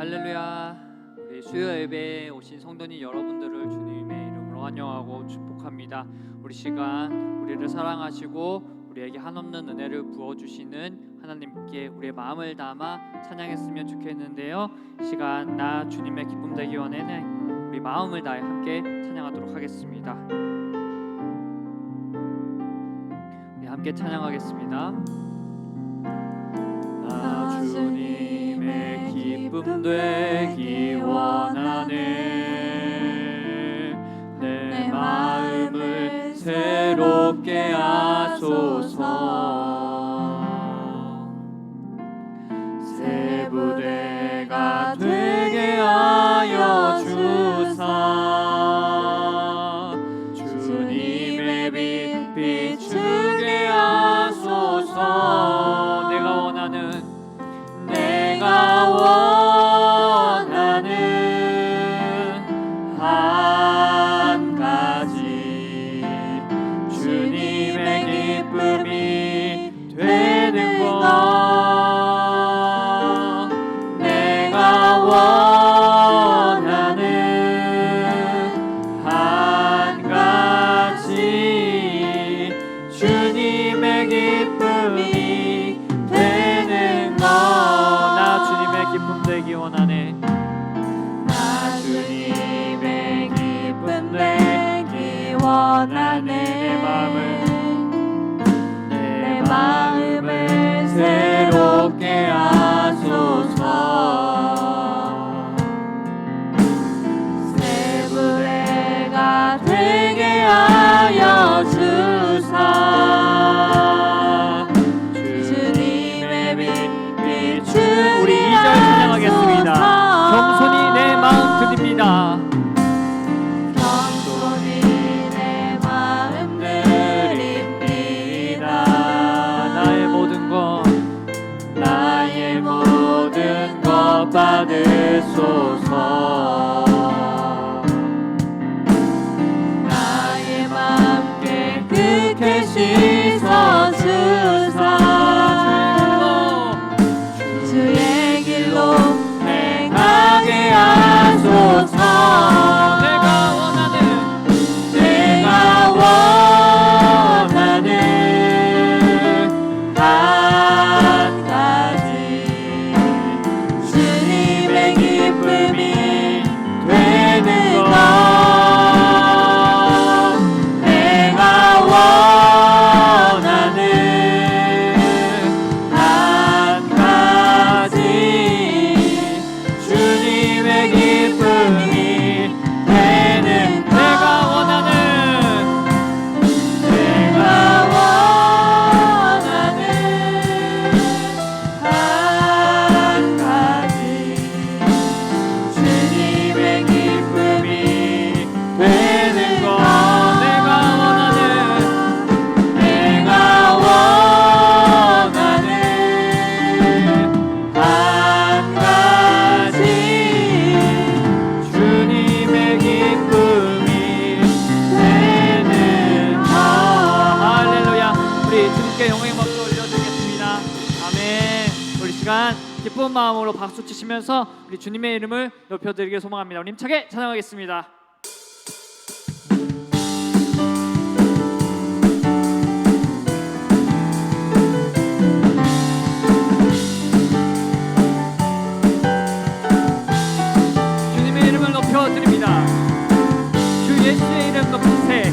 할렐루야. 우리 수요 예배에 오신 성도님 여러분들을 주님의 이름으로 환영하고 축복합니다. 우리 시간 우리를 사랑하시고 우리에게 한없는 은혜를 부어주시는 하나님께 우리의 마음을 담아 찬양했으면 좋겠는데요. 시간 나 주님의 기쁨 되기 원에는 우리 마음을 다해 함께 찬양하도록 하겠습니다. 우리 함께 찬양하겠습니다. 나 주님의 기쁨 되기 원하네. 내 마음을 새롭게 하소서. 새 부대가 되게 하여 주사. 주님의 빛 비추게 하소서. 내가 원하는 한 가지 주님의 기쁨이 되는 것. 내가 원하는 한 가지 주님의 기쁨이 되는 것. 기쁨 되기 원하네. 나 주님의 기쁨 되기 원하네. 내 마음을 새롭게 하소서. 새 부대가 되게 하여 주사. 주님의 빛 우리 2절 찬양하겠습니다. 겸손히 내 마음 드립니다. 겸손히 내 마음 드립니다. 나의 모든 것 받으소서. 나의 마음 깨끗게 씻어주사. 주의 길로 행하게 하소서. 내가 원하는 한 가지 주님의 기쁨이 되는 것. 내가 원하는 주님의 기쁨이 되는 것. 내가 원하는 한 가지 주님의 기쁨이 되는 것. 내가 원하는 한 가지 주님의 기쁨이 되는 것. 할렐루야. 우리 주님께 영광의 박수 올려드리겠습니다. 아멘. 우리 시간 기쁜 마음으로 박수 치시면서 우리 주님의 이름을 높여드리길 소망합니다. 우리 힘차게 찬양하겠습니다. 주님의 이름을 높여드립니다. 주 예수의 이름 높이세.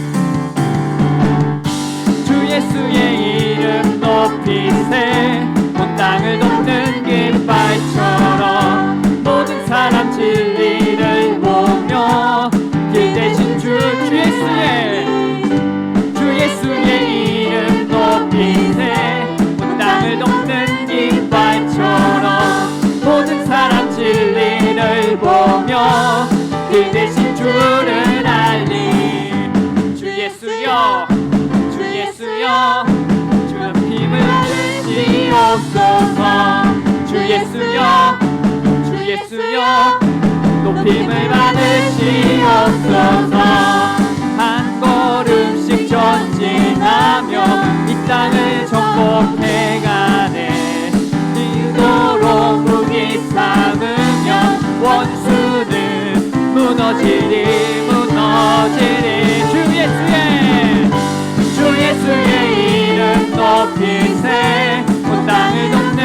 주 예수의 이름 높이세. 온 땅을 덮는 깃발처럼 모든 사람 진리를 보며 길 대신 주 예수의 이름 높이세. 온 땅을 덮는 깃발처럼 모든 사람 진리를 보며 길 대신 주를 알리. 주 예수여 주는 힘을 주시옵소서. 주 예수여 높임을 받으시옵소서. 한 걸음씩 전진하며 이 땅을 정복해가네. 이도록 무기 삼으며 무너지리 무너지리 주 예수의 이름 높이세 온 땅을 덮는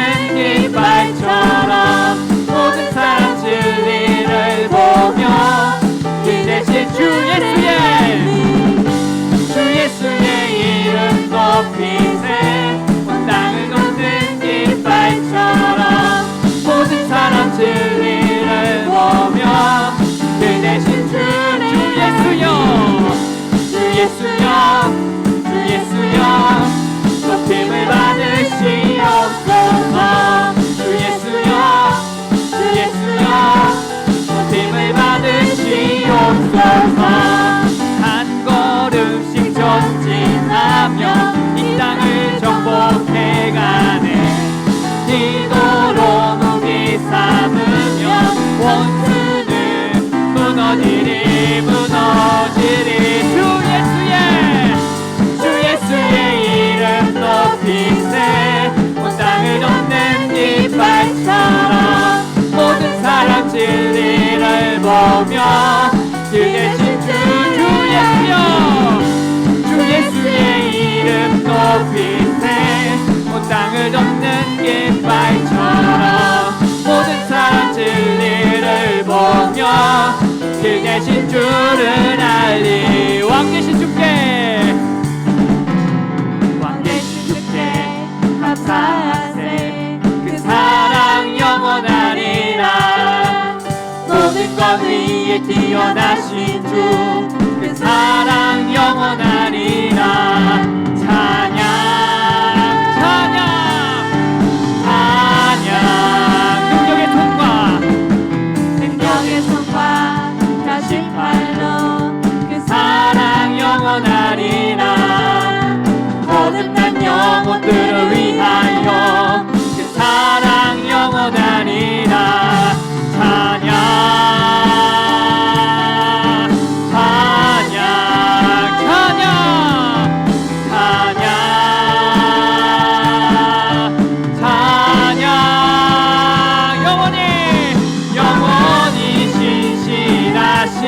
깃발처럼 모든 사람 진리를 보며 그 대신 주 예수의 이름 높이세 온 땅을 덮는 깃발처럼 모든 사람 진리를 보며 그 대신 주 예수여 높임을 받으시옵소서 주 예수여 높임을 받으시옵소서 한 걸음씩 전진하며 이 땅을 정복해가네 기도로 무기 삼으면 원수는 무너지리 주 예수의 이름 높이세 온 땅을 덮는 깃발처럼 모든 사람 진리를 보며 그 대신 주 예수의 이름 높이세 온 땅을 덮는 깃발처럼 모든 사람 진리를 보며 그 대신 주를 알리 왕 대신 주께 감사하세 그 사랑 영원하리라 모든 것 위에 뛰어나신 주 그 사랑 영원하리라 찬양 능력의 손과 다신 팔로 그 사랑 영원하리라 거듭난 영혼들을 위하여 그 사랑 영원하리라 영원히 신실하신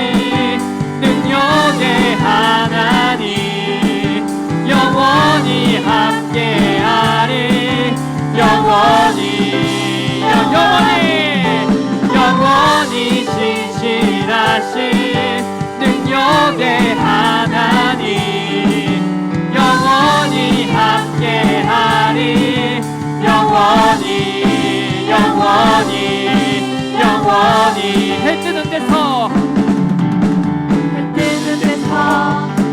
능력의 하나님 영원히 함께하리 영원히 신실하신 능력의 하나님 영원히 함께하리 영원히 해 뜨는 데서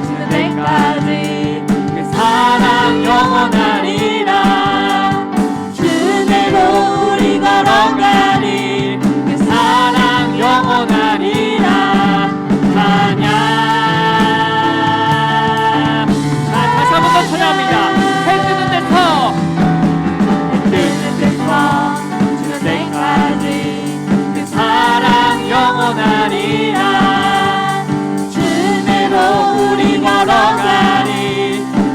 지는 데까지 그 사랑 영원하리라 주대로 우리 걸어가리 그 사랑 영원하리라 찬양 다시 한 번 더 찬양합니다 해 뜨는 데서 지는 데까지 그 사랑 영원하리라 주대로 우리 걸어가리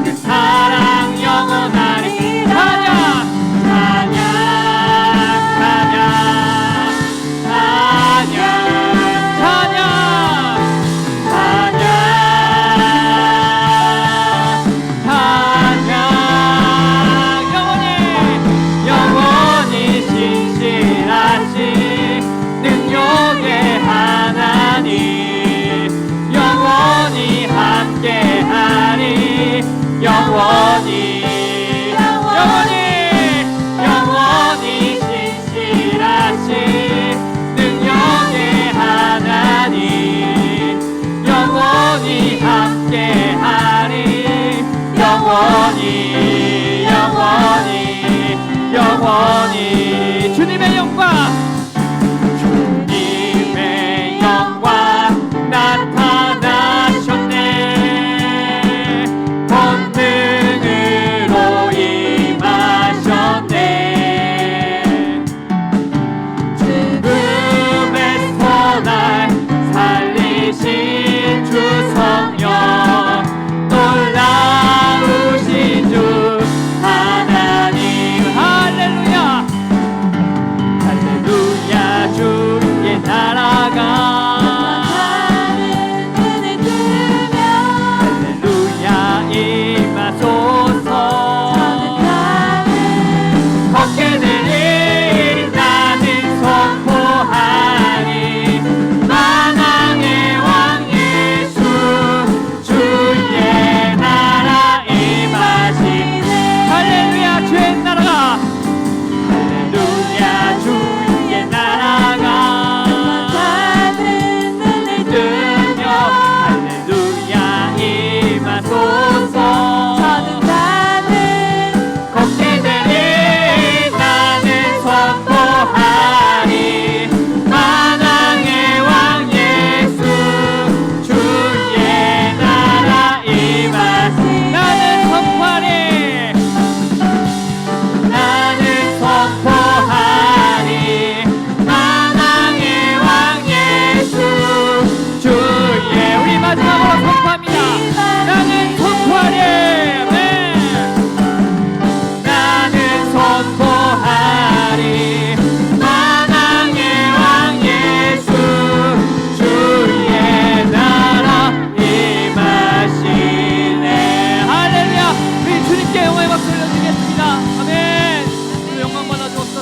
그 사랑 영원하리 찬양 영원히 신실하신 능력의 하나님 영원히 함께하리 영원히 신실하신 능력의 하나님 영원히 함께하리 영원히 주님의 영광 나타나셨네 권능으로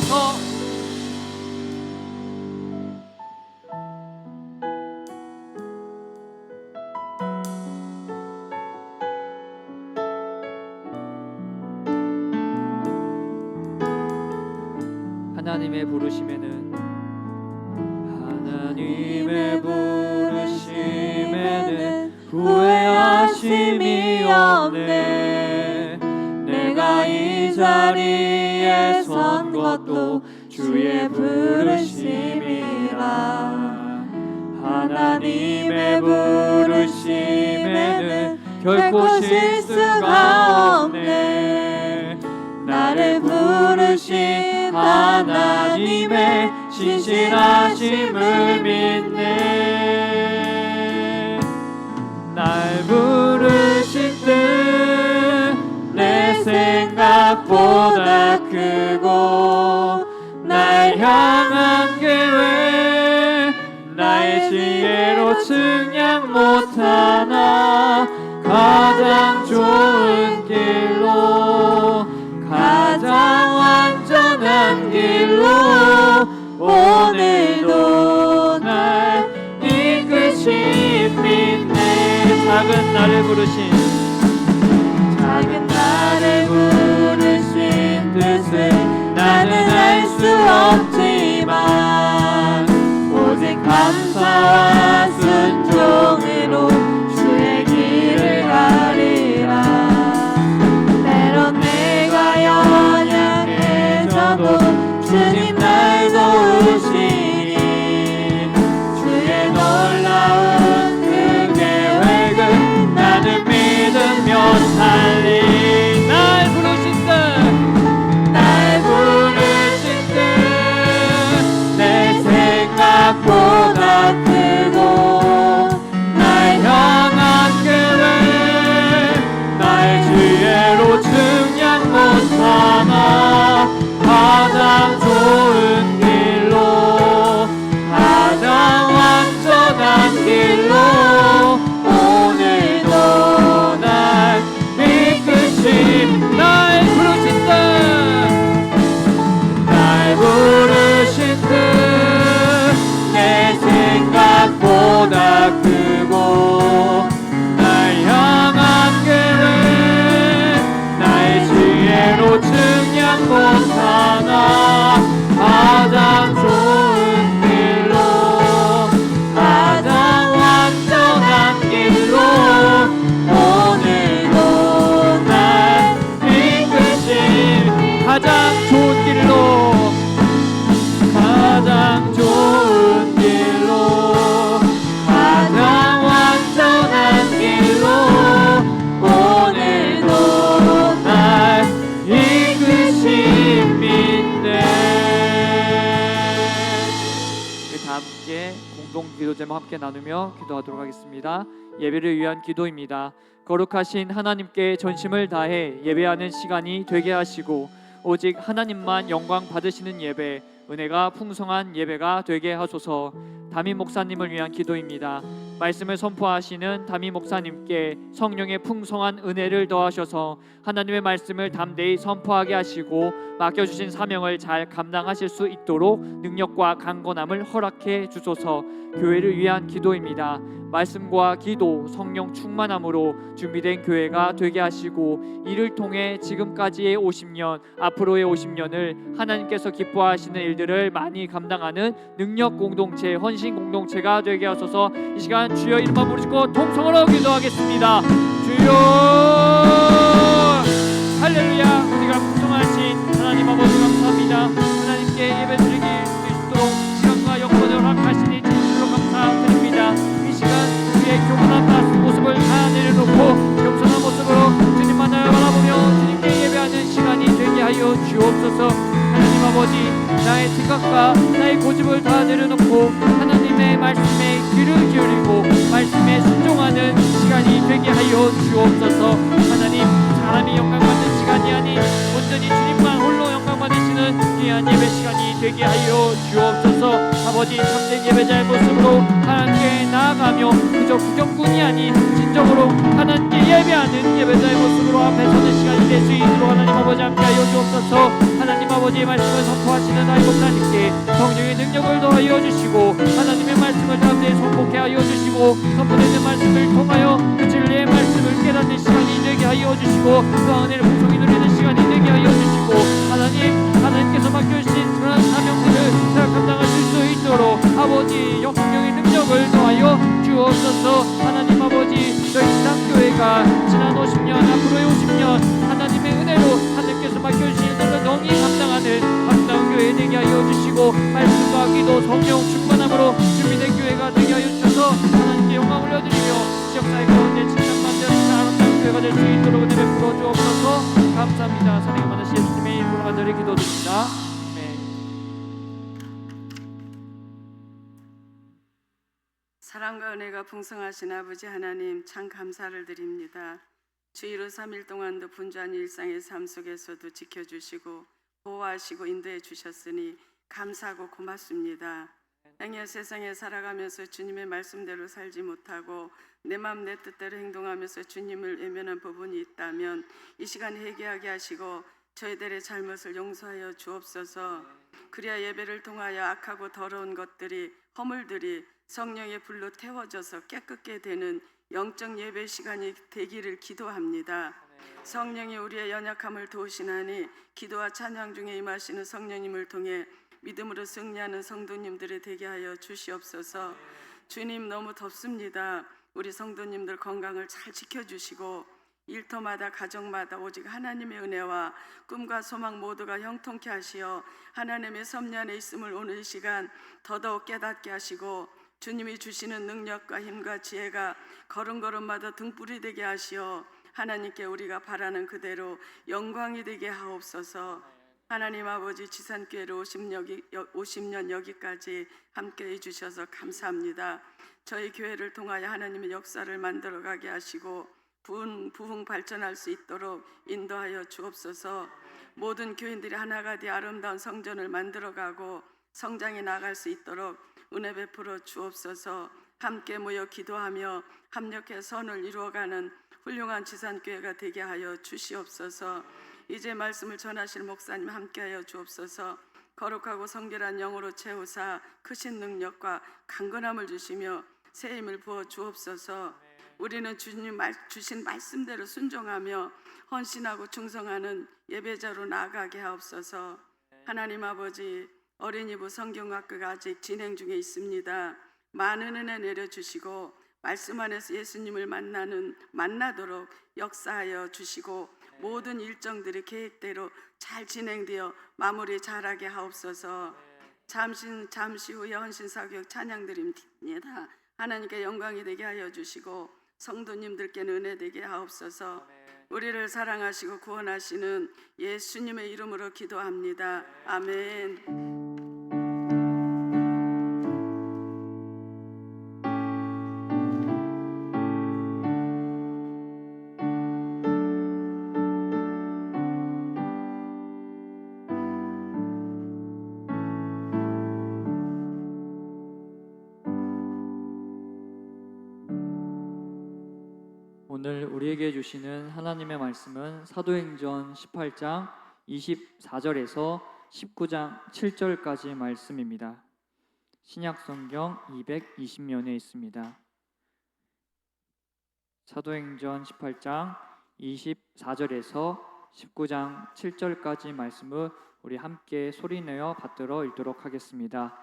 주옵소서. 하나님의 부르심에는 후회하심이 없네. 내가 이 자리에 선 것도 주의 부르심이라. 하나님의 부르심에는 결코 실수가 없네. 나를 부르신 하나님의 신실하심을 믿네. 날 부르신 뜻 내 생각보다 크고 날 향한 계획 나의 지혜로 측량 못하나 가장 좋은 길로 가장 완전한 길로 오늘도 날 이끄신 믿네. 작은 나를 부르신 뜻을 나는 알 수 없지만 오직 감사와 순종으로 주의 길을 가리라. 때론 내가 연약해져도 주님 날 도우시니 주의 놀라운 그 계획을 나는 믿으며 살리. 날 부르신 뜻 내 생각보다 크고 날 향한 계획 나의 지혜로 측량 못하나 가장 좋은 길로 가장 완전한 길로 오늘도 날 이끄신 날 부르신 뜻 날 부르신 뜻 내 생각보다 크고 날 향한 계획 나의 지혜로 측량 못하나 가장 좋은 길로 가장 완전한 길로 오늘도 날 이끄신 가장 좋은 길로 가장 좋은 길로 가장 완전한 길로 오늘도 날 이끄신 믿네. 다 함께 공동 기도 제목 함께 나누며 기도하도록 하겠습니다. 예배를 위한 기도입니다. 거룩하신 하나님께 전심을 다해 예배하는 시간이 되게 하시고 오직 하나님만 영광 받으시는 예배, 은혜가 풍성한 예배가 되게 하소서. 담임 목사님을 위한 기도입니다. 말씀을 선포하시는 담임 목사님께 성령의 풍성한 은혜를 더하셔서 하나님의 말씀을 담대히 선포하게 하시고 맡겨주신 사명을 잘 감당하실 수 있도록 능력과 강건함을 허락해 주소서. 교회를 위한 기도입니다. 말씀과 기도, 성령 충만함으로 준비된 교회가 되게 하시고 이를 통해 지금까지의 50년, 앞으로의 50년을 하나님께서 기뻐하시는 일들을 많이 감당하는 능력 공동체, 헌신 공동체가 되게 하소서. 이 시간 주여 이름만 부르시고 통성으로 기도하겠습니다. 주여 할렐루야. 우리가 풍성하신 하나님 아버지 감사합니다. 하나님께 예배드리기 수 있도록 시간과 여건을 허락하시니 진실로 감사드립니다. 이 시간 우리의 교만한 모습을 다 내려놓고 겸손한 모습으로 주님만을 바라보며 주님께 예배하는 시간이 되게 하여 주옵소서. 하나님 아버지, 나의 생각과 나의 고집을 다 내려놓고 하나님의 말씀에 귀를 기울이고 말씀에 순종하는 시간이 되게 하여 주옵소서. 하나님, 사람이 영광받는 시간이 아닌 온전히 주님만 홀로 영광받으시는 귀한 예배 시간이 되게 하여 주옵소서. 아버지, 참된 예배자의 모습으로 하나님께 나아가며 그저 구경꾼이 아닌 진정으로 하나님께 예배하는 예배자의 모습으로 앞에 서는 시간이 될 수 있도록 하나님 아버지 함께하여 주옵소서. 하나님 아버지의 말씀을 선포하시는 아이 목사님께 성령의 능력을 더하여 주시고 하나님의 말씀을 사람들이 선포케 하여 주시고 선포되는 말씀을 통하여 그 진리의 말씀을 깨닫는 시간이 되게 하여 주시고 그 은혜를 풍성히 누리는 시간이 되게 하여 주시고 하나님께서 맡겨주신 그런 사명들을 잘 감당하실 수 있도록 아버지 성령의 능력을 더하여 주옵소서. 하나님 아버지 저희 지상교회가 지난 50년 앞으로의 50년 하나님의 은혜로 하나님께서 맡겨주신 그런 영이 감당하는 아름다운 교회 되게 하여 주시고 말씀과 기도 성령 충만함으로 준비된 교회가 되게 하여 주셔서 하나님께 영광을 올려드리며 지역사회 가운데 칭찬받는 아름다운 교회가 될 수 있도록 은혜 베풀어 주옵소서. 감사합니다. 사랑의 많으신 예수님의 이름으로 간절히 기도드립니다. 아멘. 사랑과 은혜가 풍성하신 아버지 하나님 참 감사를 드립니다. 주일로 3일 동안도 분주한 일상의 삶 속에서도 지켜주시고 보호하시고 인도해 주셨으니 감사하고 고맙습니다. 행여 세상에 살아가면서 주님의 말씀대로 살지 못하고 내 마음 내 뜻대로 행동하면서 주님을 외면한 부분이 있다면 이 시간 회개하게 하시고 저희들의 잘못을 용서하여 주옵소서. 그래야 예배를 통하여 악하고 더러운 것들이 허물들이 성령의 불로 태워져서 깨끗게 되는 영적 예배 시간이 되기를 기도합니다. 성령이 우리의 연약함을 도우시나니 기도와 찬양 중에 임하시는 성령님을 통해 믿음으로 승리하는 성도님들이 되게 하여 주시옵소서. 주님 너무 덥습니다. 우리 성도님들 건강을 잘 지켜주시고 일터마다 가정마다 오직 하나님의 은혜와 꿈과 소망 모두가 형통케 하시어 하나님의 섭리 안에 있음을 오늘 이 시간 더더욱 깨닫게 하시고 주님이 주시는 능력과 힘과 지혜가 걸음걸음마다 등불이 되게 하시어 하나님께 우리가 바라는 그대로 영광이 되게 하옵소서. 하나님 아버지 지산교회로 50년 여기까지 함께해 주셔서 감사합니다. 저희 교회를 통하여 하나님의 역사를 만들어가게 하시고 부흥 발전할 수 있도록 인도하여 주옵소서. 모든 교인들이 하나가 되어 아름다운 성전을 만들어가고 성장해 나갈 수 있도록 은혜 베풀어 주옵소서. 함께 모여 기도하며 합력해 선을 이루어가는 훌륭한 지산교회가 되게 하여 주시옵소서. 이제 말씀을 전하실 목사님 함께하여 주옵소서. 거룩하고 성결한 영으로 채우사 크신 능력과 강건함을 주시며 새 힘을 부어 주옵소서. 우리는 주님 주신 말씀대로 순종하며 헌신하고 충성하는 예배자로 나아가게 하옵소서. 하나님 아버지 어린이부 성경학교가 아직 진행 중에 있습니다. 많은 은혜 내려주시고 말씀 안에서 예수님을 만나도록 역사하여 주시고 모든 일정들이 계획대로 잘 진행되어 마무리 잘하게 하옵소서. 잠시 후에 헌신사교육 찬양드립니다. 하나님께 영광이 되게 하여 주시고 성도님들께는 은혜 되게 하옵소서. 우리를 사랑하시고 구원하시는 예수님의 이름으로 기도합니다. 아멘. 오늘 우리에게 주시는 하나님의 말씀은 사도행전 18장 24절에서 19장 7절까지 말씀입니다. 신약성경 220면에 있습니다. 사도행전 18장 24절에서 19장 7절까지 말씀을 우리 함께 소리내어 받들어 읽도록 하겠습니다.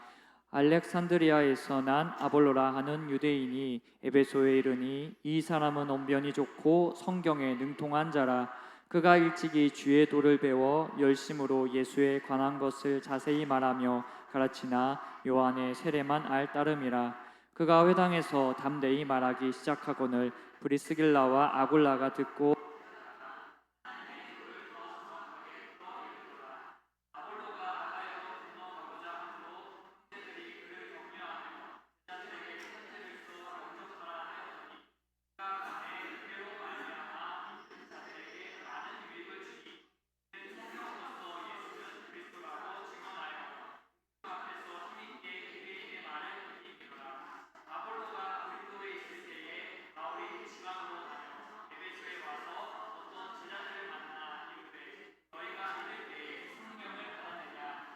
알렉산드리아에서 난 아볼로라 하는 유대인이 에베소에 이르니 이 사람은 언변이 좋고 성경에 능통한 자라. 그가 일찍이 주의 도를 배워 열심으로 예수에 관한 것을 자세히 말하며 가르치나 요한의 세례만 알 따름이라. 그가 회당에서 담대히 말하기 시작하거늘 브리스길라와 아굴라가 듣고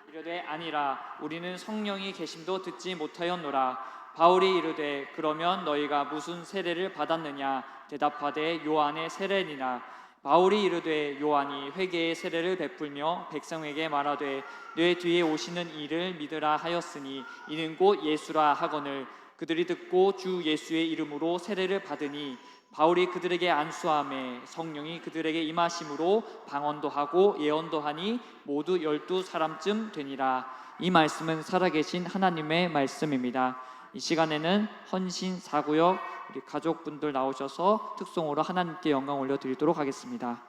이르되 아니라 우리는 성령이 계심도 듣지 못하였노라. 바울이 이르되 그러면 너희가 무슨 세례를 받았느냐? 대답하되 요한의 세례니라. 바울이 이르되 요한이 회개의 세례를 베풀며 백성에게 말하되 내 뒤에 오시는 이를 믿으라 하였으니 이는 곧 예수라 하거늘 그들이 듣고 주 예수의 이름으로 세례를 받으니 바울이 그들에게 안수하매 성령이 그들에게 임하심으로 방언도 하고 예언도 하니 모두 12사람쯤 되니라. 이 말씀은 살아계신 하나님의 말씀입니다. 이 시간에는 헌신 사구역 우리 가족분들 나오셔서 특송으로 하나님께 영광 올려드리도록 하겠습니다.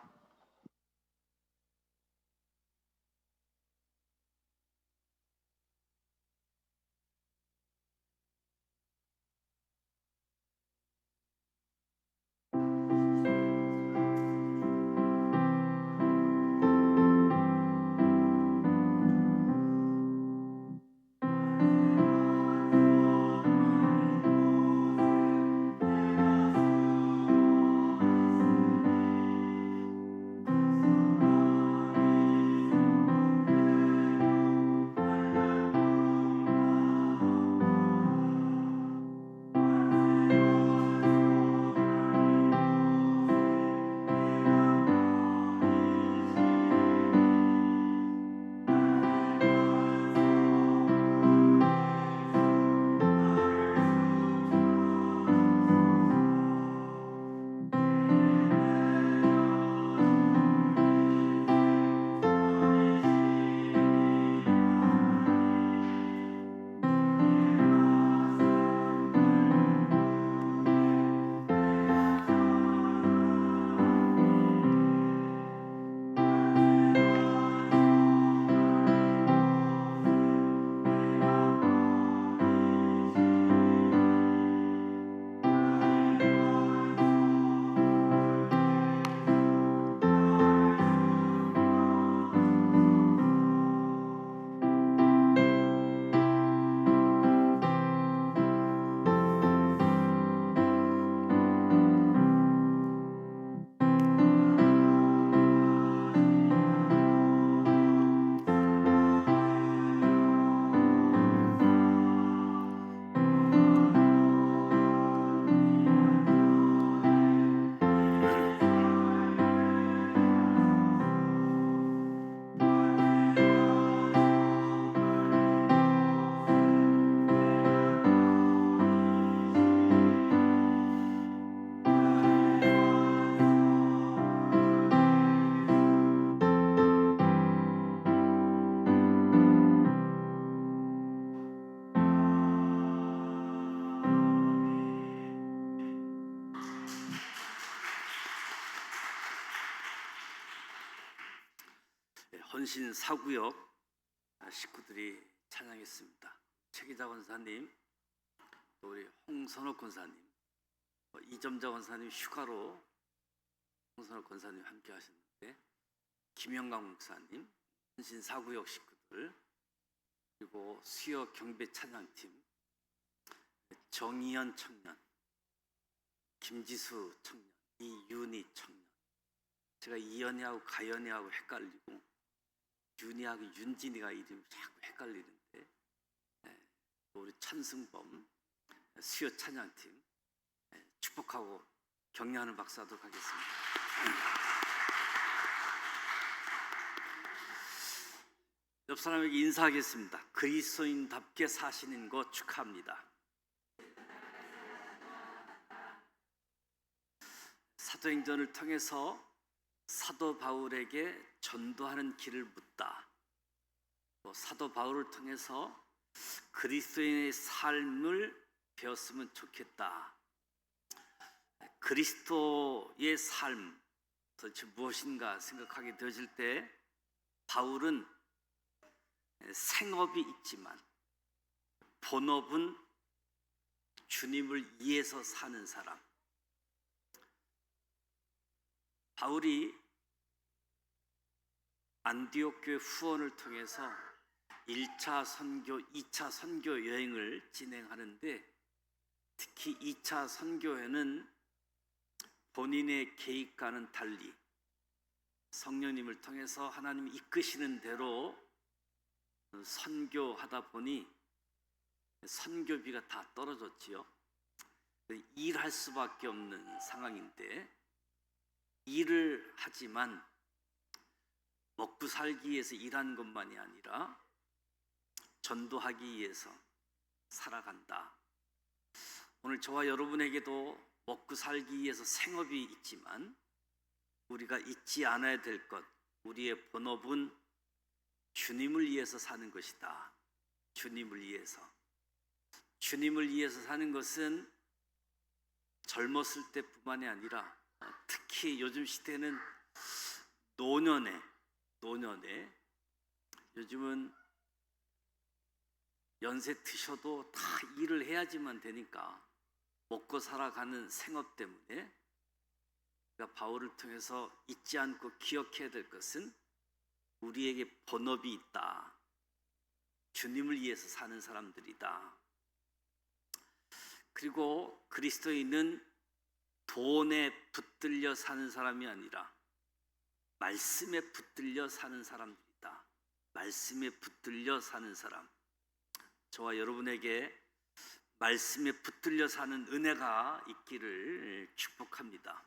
헌신 사구역 식구들이 찬양했습니다. 최기자 권사님, 또 우리 홍선옥 권사님, 이점자 권사님 휴가로 홍선옥 권사님 함께 하셨는데, 김영광 목사님, 헌신 사구역 식구들, 그리고 수요 경배 찬양팀, 정희연 청년, 김지수 청년, 이윤희 청년. 제가 이연희하고 가연희하고 헷갈리고 윤희하고 윤진이가 이름이 자꾸 헷갈리는데, 우리 천승범 수요 찬양팀 축복하고 격려하는 박수 하도록 하겠습니다. 옆 사람에게 인사하겠습니다. 그리스도인답게 사시는 것 축하합니다. 사도행전을 통해서 사도 바울에게 전도하는 길을 묻다. 또 사도 바울을 통해서 그리스도인의 삶을 배웠으면 좋겠다. 그리스도의 삶 도대체 무엇인가 생각하게 되어질 때, 바울은 생업이 있지만 본업은 주님을 위해서 사는 사람. 바울이 안디옥 교회 후원을 통해서 1차 선교, 2차 선교 여행을 진행하는데, 특히 2차 선교회는 본인의 계획과는 달리 성령님을 통해서 하나님이 이끄시는 대로 선교하다 보니 선교비가 다 떨어졌지요. 일할 수밖에 없는 상황인데, 일을 하지만 먹고 살기 위해서 일한 것만이 아니라 전도하기 위해서 살아간다. 오늘 저와 여러분에게도 먹고 살기 위해서 생업이 있지만 우리가 잊지 않아야 될 것, 우리의 본업은 주님을 위해서 사는 것이다. 주님을 위해서. 주님을 위해서 사는 것은 젊었을 때뿐만이 아니라 특히 요즘 시대는 노년에 요즘은 연세 드셔도 다 일을 해야지만 되니까 먹고 살아가는 생업 때문에 우리가 바울을 통해서 잊지 않고 기억해야 될 것은 우리에게 본업이 있다. 주님을 위해서 사는 사람들이다. 그리고 그리스도인은 돈에 붙들려 사는 사람이 아니라 말씀에 붙들려 사는 사람들이다. 말씀에 붙들려 사는 사람. 저와 여러분에게 말씀에 붙들려 사는 은혜가 있기를 축복합니다.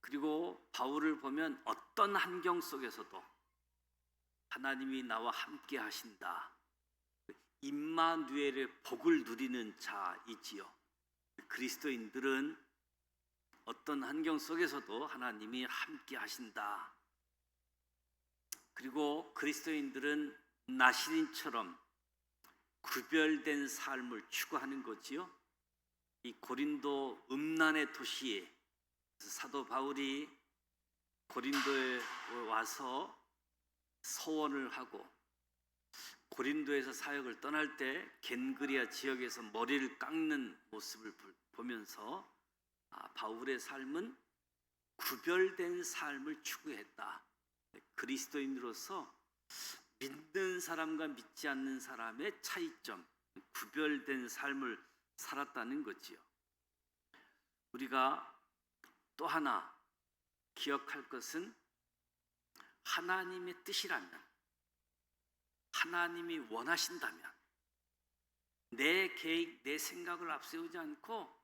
그리고 바울을 보면 어떤 환경 속에서도 하나님이 나와 함께 하신다. 임마누엘의 복을 누리는 자이지요. 그리스도인들은 어떤 환경 속에서도 하나님이 함께 하신다. 그리고 그리스도인들은 나시린처럼 구별된 삶을 추구하는 거지요. 이 고린도 음란의 도시에 사도 바울이 고린도에 와서 서원을 하고 고린도에서 사역을 떠날 때 겐그리아 지역에서 머리를 깎는 모습을 보면서 바울의 삶은 구별된 삶을 추구했다. 그리스도인으로서 믿는 사람과 믿지 않는 사람의 차이점, 구별된 삶을 살았다는 거지요. 우리가 또 하나 기억할 것은 하나님의 뜻이라면, 하나님이 원하신다면, 내 계획, 내 생각을 앞세우지 않고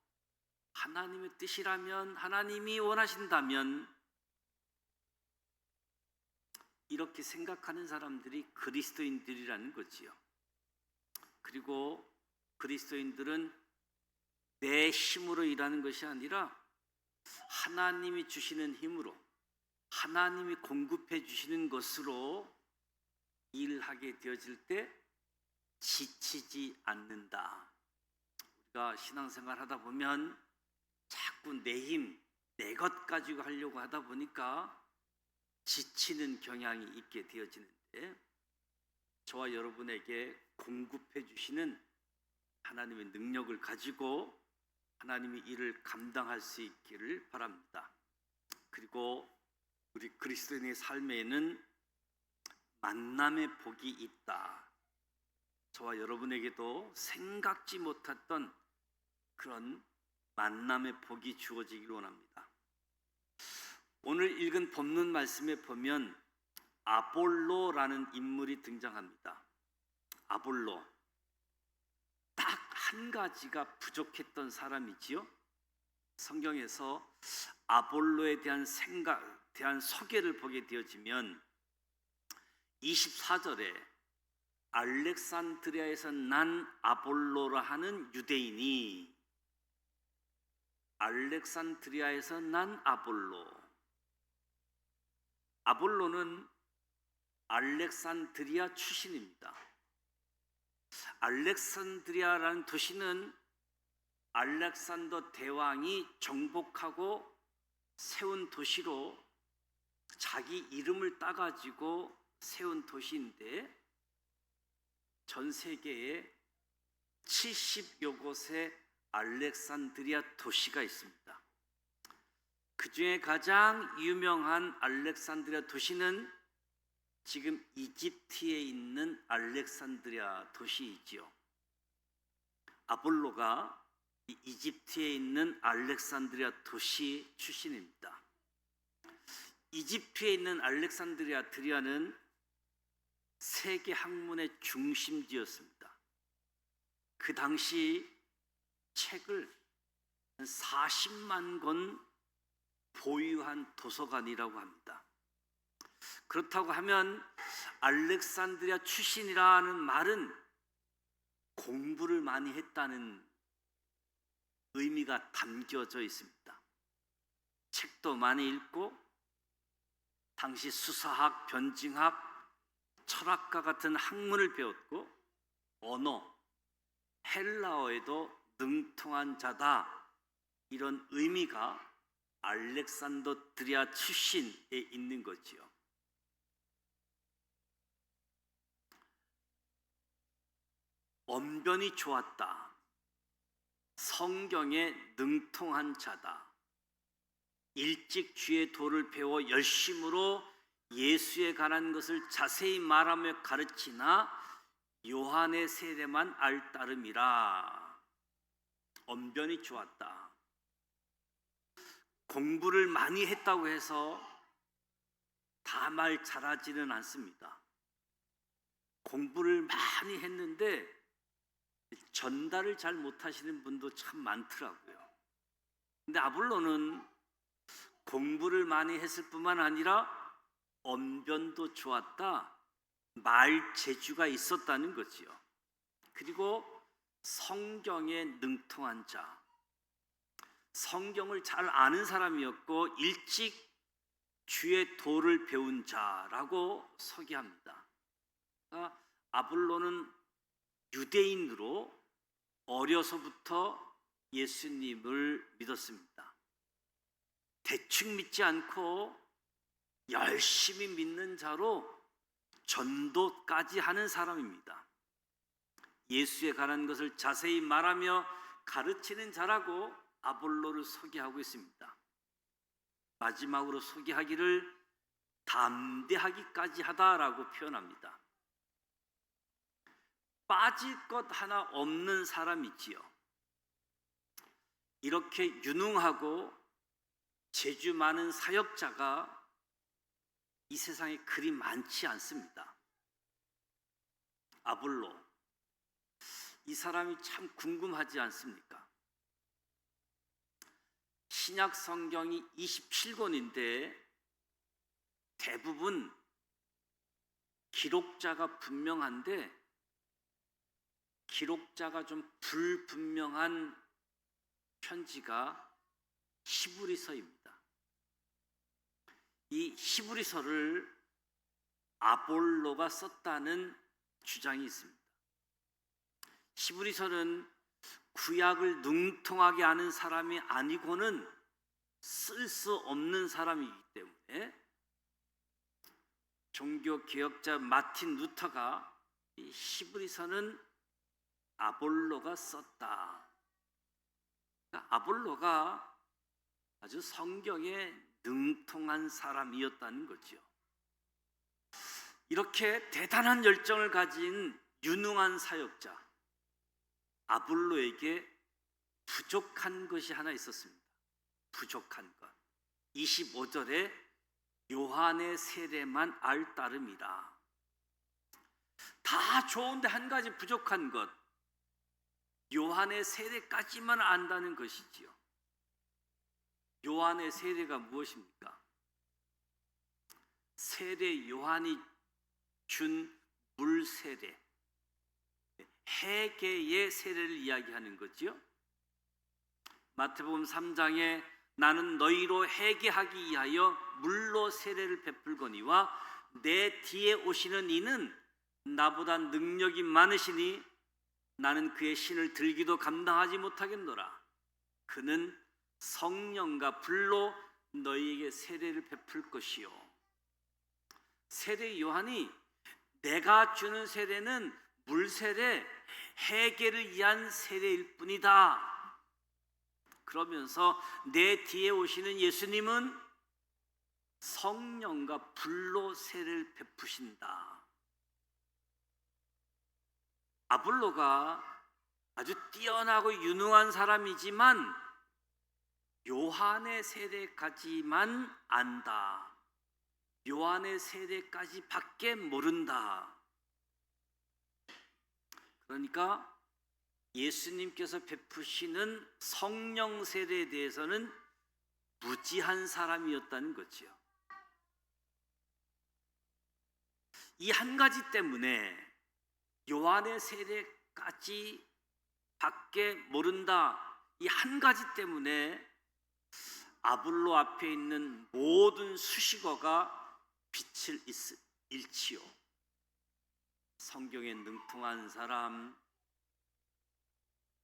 하나님의 뜻이라면, 하나님이 원하신다면, 이렇게 생각하는 사람들이 그리스도인들이라는 거지요. 그리고 그리스도인들은 내 힘으로 일하는 것이 아니라 하나님이 주시는 힘으로, 하나님이 공급해 주시는 것으로 일하게 되어질 때 지치지 않는다. 우리가 신앙생활 하다 보면 자꾸 내 힘, 내 것 가지고 하려고 하다 보니까 지치는 경향이 있게 되어지는데, 저와 여러분에게 공급해 주시는 하나님의 능력을 가지고 하나님의 일을 감당할 수 있기를 바랍니다. 그리고 우리 그리스도인의 삶에는 만남의 복이 있다. 저와 여러분에게도 생각지 못했던 그런 만남의 복이 주어지기를 원합니다. 오늘 읽은 본문 말씀에 보면 아볼로라는 인물이 등장합니다. 아볼로, 딱 한 가지가 부족했던 사람이지요. 성경에서 아볼로에 대한 대한 소개를 보게 되어지면 24절에 알렉산드리아에서 난 아볼로라 하는 유대인이, 알렉산드리아에서 난 아볼로는 알렉산드리아 출신입니다. 알렉산드리아라는 도시는 알렉산더 대왕이 정복하고 세운 도시로 자기 이름을 따가지고 세운 도시인데, 전 세계에 70여 곳의 알렉산드리아 도시가 있습니다. 그 중에 가장 유명한 알렉산드리아 도시는 지금 이집트에 있는 알렉산드리아 도시이지요. 아볼로가 이집트에 있는 알렉산드리아 도시 출신입니다. 이집트에 있는 알렉산드리아는 세계 학문의 중심지였습니다. 그 당시 책을 한 40만 권 보유한 도서관이라고 합니다. 그렇다고 하면 알렉산드리아 출신이라는 말은 공부를 많이 했다는 의미가 담겨져 있습니다. 책도 많이 읽고 당시 수사학, 변증학, 철학과 같은 학문을 배웠고 언어, 헬라어에도 능통한 자다, 이런 의미가 알렉산드리아 출신에 있는 거지요. 언변이 좋았다, 성경에 능통한 자다, 일찍 주의 도를 배워 열심으로 예수에 관한 것을 자세히 말하며 가르치나 요한의 세례만 알 따름이라. 언변이 좋았다. 공부를 많이 했다고 해서 다 말 잘하지는 않습니다. 공부를 많이 했는데 전달을 잘 못하시는 분도 참 많더라고요. 근데 아볼로는 공부를 많이 했을 뿐만 아니라 언변도 좋았다, 말 재주가 있었다는 거지요. 그리고 성경에 능통한 자, 성경을 잘 아는 사람이었고 일찍 주의 도를 배운 자라고 소개합니다. 그러니까 아볼로는 유대인으로 어려서부터 예수님을 믿었습니다. 대충 믿지 않고 열심히 믿는 자로 전도까지 하는 사람입니다. 예수에 관한 것을 자세히 말하며 가르치는 자라고 아볼로를 소개하고 있습니다. 마지막으로 소개하기를 담대하기까지 하다라고 표현합니다. 빠질 것 하나 없는 사람이지요. 이렇게 유능하고 재주 많은 사역자가 이 세상에 그리 많지 않습니다. 아볼로, 이 사람이 참 궁금하지 않습니까? 신약 성경이 27권인데 대부분 기록자가 분명한데 기록자가 좀 불분명한 편지가 히브리서입니다. 이 히브리서를 아볼로가 썼다는 주장이 있습니다. 히브리서는 구약을 능통하게 아는 사람이 아니고는 쓸 수 없는 사람이기 때문에 종교개혁자 마틴 루터가 이 히브리서는 아볼로가 썼다. 그러니까 아볼로가 아주 성경에 능통한 사람이었다는 거죠. 이렇게 대단한 열정을 가진 유능한 사역자 아볼로에게 부족한 것이 하나 있었습니다. 부족한 것. 25절에 요한의 세례만 알 따름이라. 다 좋은데 한 가지 부족한 것, 요한의 세례까지만 안다는 것이지요. 요한의 세례가 무엇입니까? 세례 요한이 준 물세례, 해계의 세례를 이야기하는 거지요. 마태복음 3장에 나는 너희로 해계하기 위하여 물로 세례를 베풀거니와 내 뒤에 오시는 이는 나보다 능력이 많으시니 나는 그의 신을 들기도 감당하지 못하겠노라. 그는 성령과 불로 너희에게 세례를 베풀 것이요. 세례 요한이 내가 주는 세례는 물세례, 해계를 위한 세례일 뿐이다. 그러면서 내 뒤에 오시는 예수님은 성령과 불로 세례를 베푸신다. 아볼로가 아주 뛰어나고 유능한 사람이지만 요한의 세례까지만 안다. 요한의 세례까지 밖에 모른다. 그러니까 예수님께서 베푸시는 성령 세례에 대해서는 무지한 사람이었다는 거지요. 이 한 가지 때문에 요한의 세례까지 밖에 모른다. 이 한 가지 때문에 아볼로 앞에 있는 모든 수식어가 빛을 잃지요. 성경에 능통한 사람,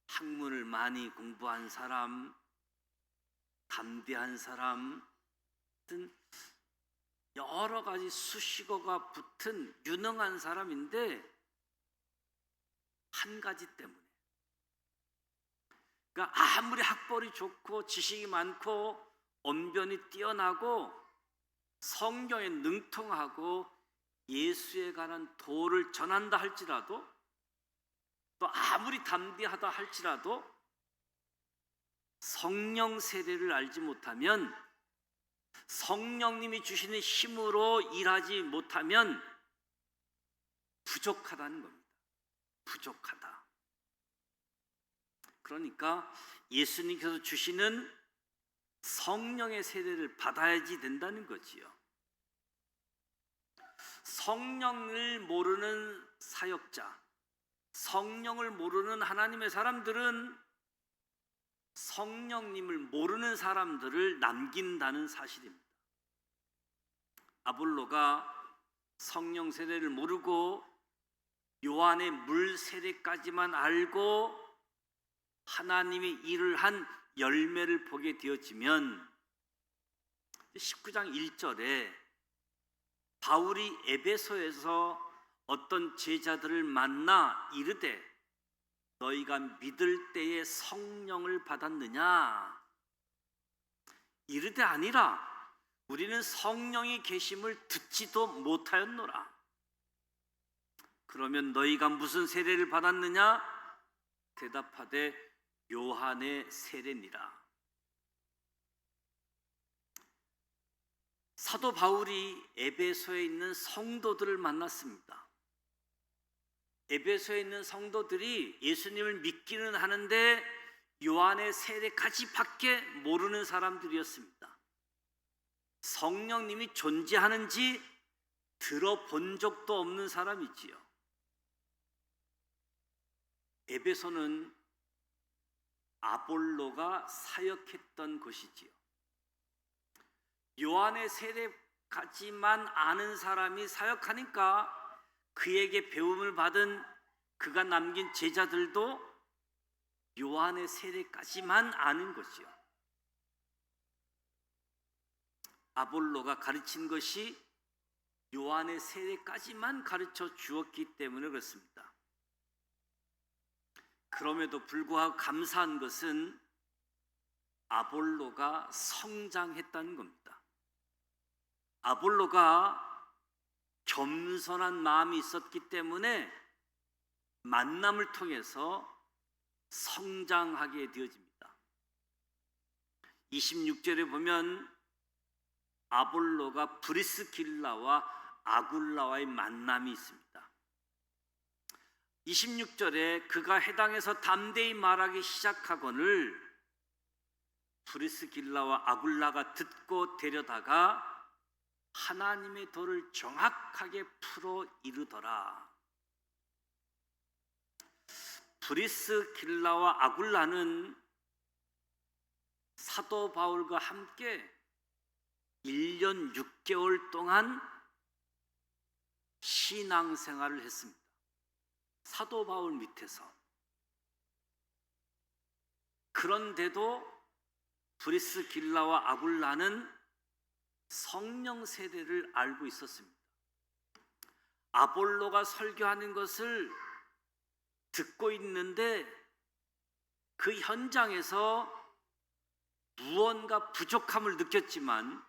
학문을 많이 공부한 사람, 담대한 사람 등 여러 가지 수식어가 붙은 유능한 사람인데 한 가지 때문에, 그러니까 아무리 학벌이 좋고 지식이 많고 언변이 뛰어나고 성경에 능통하고 예수에 관한 도를 전한다 할지라도, 또 아무리 담대하다 할지라도 성령 세례를 알지 못하면, 성령님이 주시는 힘으로 일하지 못하면 부족하다는 겁니다. 부족하다. 그러니까 예수님께서 주시는 성령의 세례를 받아야지 된다는 거지요. 성령을 모르는 사역자, 성령을 모르는 하나님의 사람들은 성령님을 모르는 사람들을 남긴다는 사실입니다. 아볼로가 성령 세례를 모르고 요한의 물 세례까지만 알고 하나님의 일을 한 열매를 보게 되어지면 19장 1절에 바울이 에베소에서 어떤 제자들을 만나 이르되 너희가 믿을 때에 성령을 받았느냐? 이르되 아니라 우리는 성령이 계심을 듣지도 못하였노라. 그러면 너희가 무슨 세례를 받았느냐? 대답하되 요한의 세례니라. 사도 바울이 에베소에 있는 성도들을 만났습니다. 에베소에 있는 성도들이 예수님을 믿기는 하는데 요한의 세례까지밖에 모르는 사람들이었습니다. 성령님이 존재하는지 들어본 적도 없는 사람이지요. 에베소는 아볼로가 사역했던 곳이지요. 요한의 세례까지만 아는 사람이 사역하니까 그에게 배움을 받은 그가 남긴 제자들도 요한의 세례까지만 아는 것이요. 아볼로가 가르친 것이 요한의 세례까지만 가르쳐 주었기 때문에 그렇습니다. 그럼에도 불구하고 감사한 것은 아볼로가 성장했다는 겁니다. 아볼로가 겸손한 마음이 있었기 때문에 만남을 통해서 성장하게 되어집니다. 26절에 보면 아볼로가 브리스길라와 아굴라와의 만남이 있습니다. 26절에 그가 해당에서 담대히 말하기 시작하거늘 브리스길라와 아굴라가 듣고 데려다가 하나님의 도를 정확하게 풀어 이르더라. 브리스길라와 아굴라는 사도 바울과 함께 1년 6개월 동안 신앙생활을 했습니다. 사도 바울 밑에서. 그런데도 브리스길라와 아굴라는 성령 세례를 알고 있었습니다. 아볼로가 설교하는 것을 듣고 있는데 그 현장에서 무언가 부족함을 느꼈지만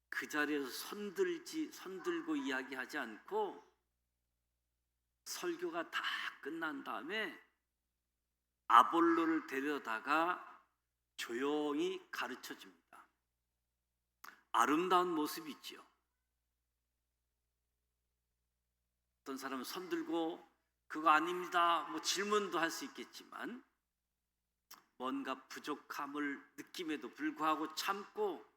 그 자리에서 손들고 이야기하지 않고 설교가 다 끝난 다음에 아볼로를 데려다가 조용히 가르쳐 줍니다. 아름다운 모습이지요. 어떤 사람은 손들고 그거 아닙니다 뭐 질문도 할 수 있겠지만 뭔가 부족함을 느낌에도 불구하고 참고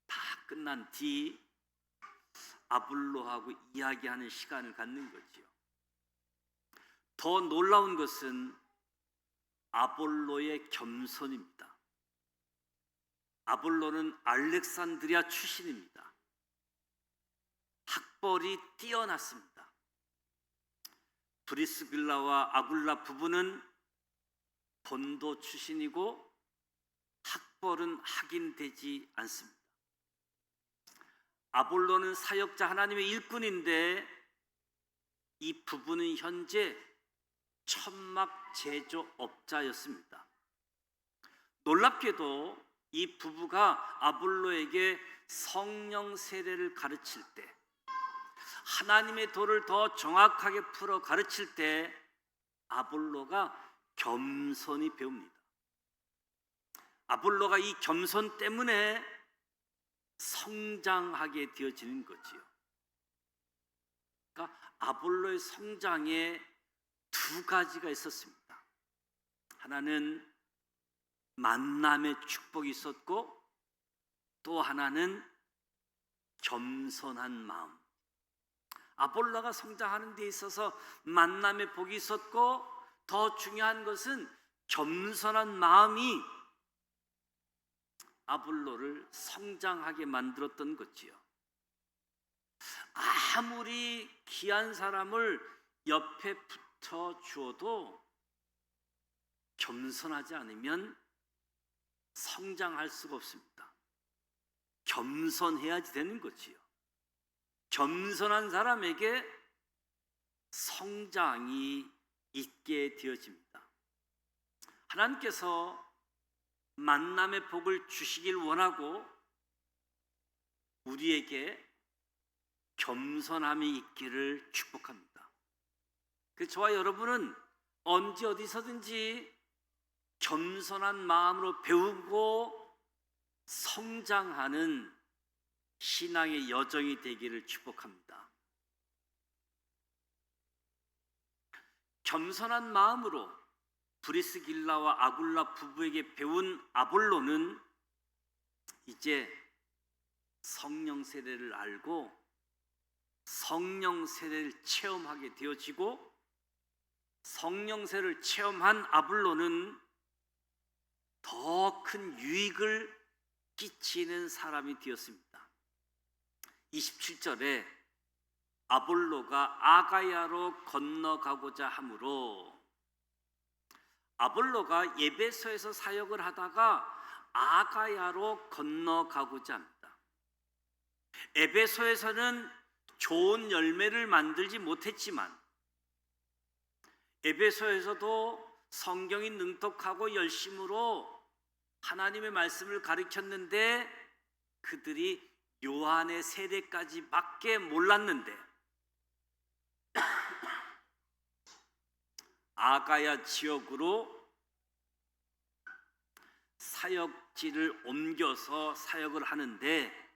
다 끝난 뒤 아볼로하고 이야기하는 시간을 갖는 거지요. 더 놀라운 것은 아볼로의 겸손입니다. 아볼로는 알렉산드리아 출신입니다. 학벌이 뛰어났습니다. 브리스길라와 아굴라 부부는 본도 출신이고 학벌은 확인되지 않습니다. 아볼로는 사역자 하나님의 일꾼인데 이 부부는 현재 천막 제조업자였습니다. 놀랍게도 이 부부가 아볼로에게 성령 세례를 가르칠 때, 하나님의 도를 더 정확하게 풀어 가르칠 때 아볼로가 겸손히 배웁니다. 아볼로가 이 겸손 때문에 성장하게 되어지는 거지요. 그러니까 아볼로의 성장에 두 가지가 있었습니다. 하나는 만남의 축복이 있었고 또 하나는 겸손한 마음. 아볼로가 성장하는 데 있어서 만남의 복이 있었고 더 중요한 것은 겸손한 마음이 아볼로를 성장하게 만들었던 거지요. 아무리 귀한 사람을 옆에 붙여 주어도 겸손하지 않으면 성장할 수가 없습니다. 겸손해야지 되는 거지요. 겸손한 사람에게 성장이 있게 되어집니다. 하나님께서 만남의 복을 주시길 원하고 우리에게 겸손함이 있기를 축복합니다. 그래서 저와 여러분은 언제 어디서든지 겸손한 마음으로 배우고 성장하는 신앙의 여정이 되기를 축복합니다. 겸손한 마음으로 브리스길라와 아굴라 부부에게 배운 아볼로는 이제 성령 세례를 알고 성령 세례를 체험하게 되어지고 성령 세례를 체험한 아볼로는 더 큰 유익을 끼치는 사람이 되었습니다. 27절에 아볼로가 아가야로 건너가고자 하므로, 아볼로가 에베소에서 사역을 하다가 아가야로 건너가고자 합니다. 에베소에서는 좋은 열매를 만들지 못했지만 에베소에서도 성경이 능통하고 열심으로 하나님의 말씀을 가르쳤는데 그들이 요한의 세례까지 밖에 몰랐는데 아가야 지역으로 사역지를 옮겨서 사역을 하는데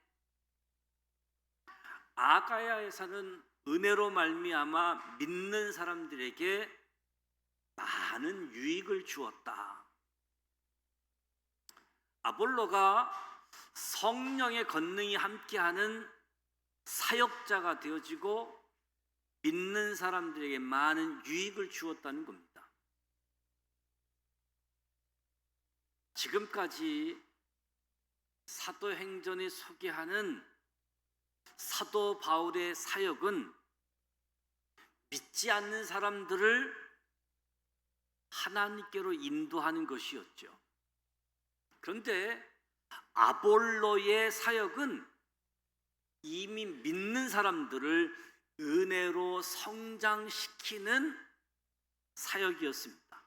아가야에서는 은혜로 말미암아 믿는 사람들에게 많은 유익을 주었다. 아볼로가 성령의 권능이 함께하는 사역자가 되어지고 믿는 사람들에게 많은 유익을 주었다는 겁니다. 지금까지 사도행전이 소개하는 사도 바울의 사역은 믿지 않는 사람들을 하나님께로 인도하는 것이었죠. 그런데 아볼로의 사역은 이미 믿는 사람들을 은혜로 성장시키는 사역이었습니다.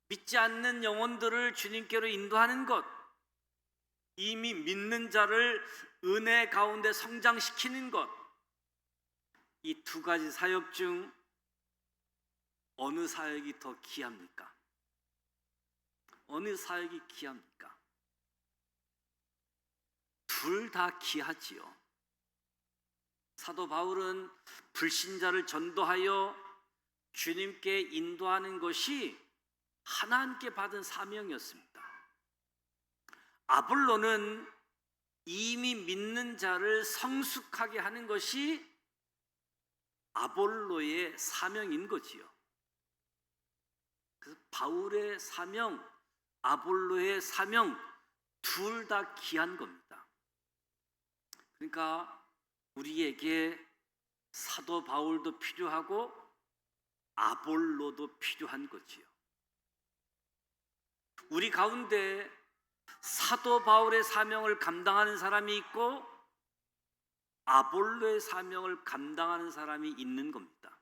믿지 않는 영혼들을 주님께로 인도하는 것, 이미 믿는 자를 은혜 가운데 성장시키는 것, 이 두 가지 사역 중 어느 사역이 더 귀합니까? 어느 사역이 귀합니까? 둘 다 귀하지요. 사도 바울은 불신자를 전도하여 주님께 인도하는 것이 하나님께 받은 사명이었습니다. 아볼로는 이미 믿는 자를 성숙하게 하는 것이 아볼로의 사명인 거지요. 그래서 바울의 사명, 아볼로의 사명 둘 다 귀한 겁니다. 그러니까 우리에게 사도 바울도 필요하고 아볼로도 필요한 거지요. 우리 가운데 사도 바울의 사명을 감당하는 사람이 있고 아볼로의 사명을 감당하는 사람이 있는 겁니다.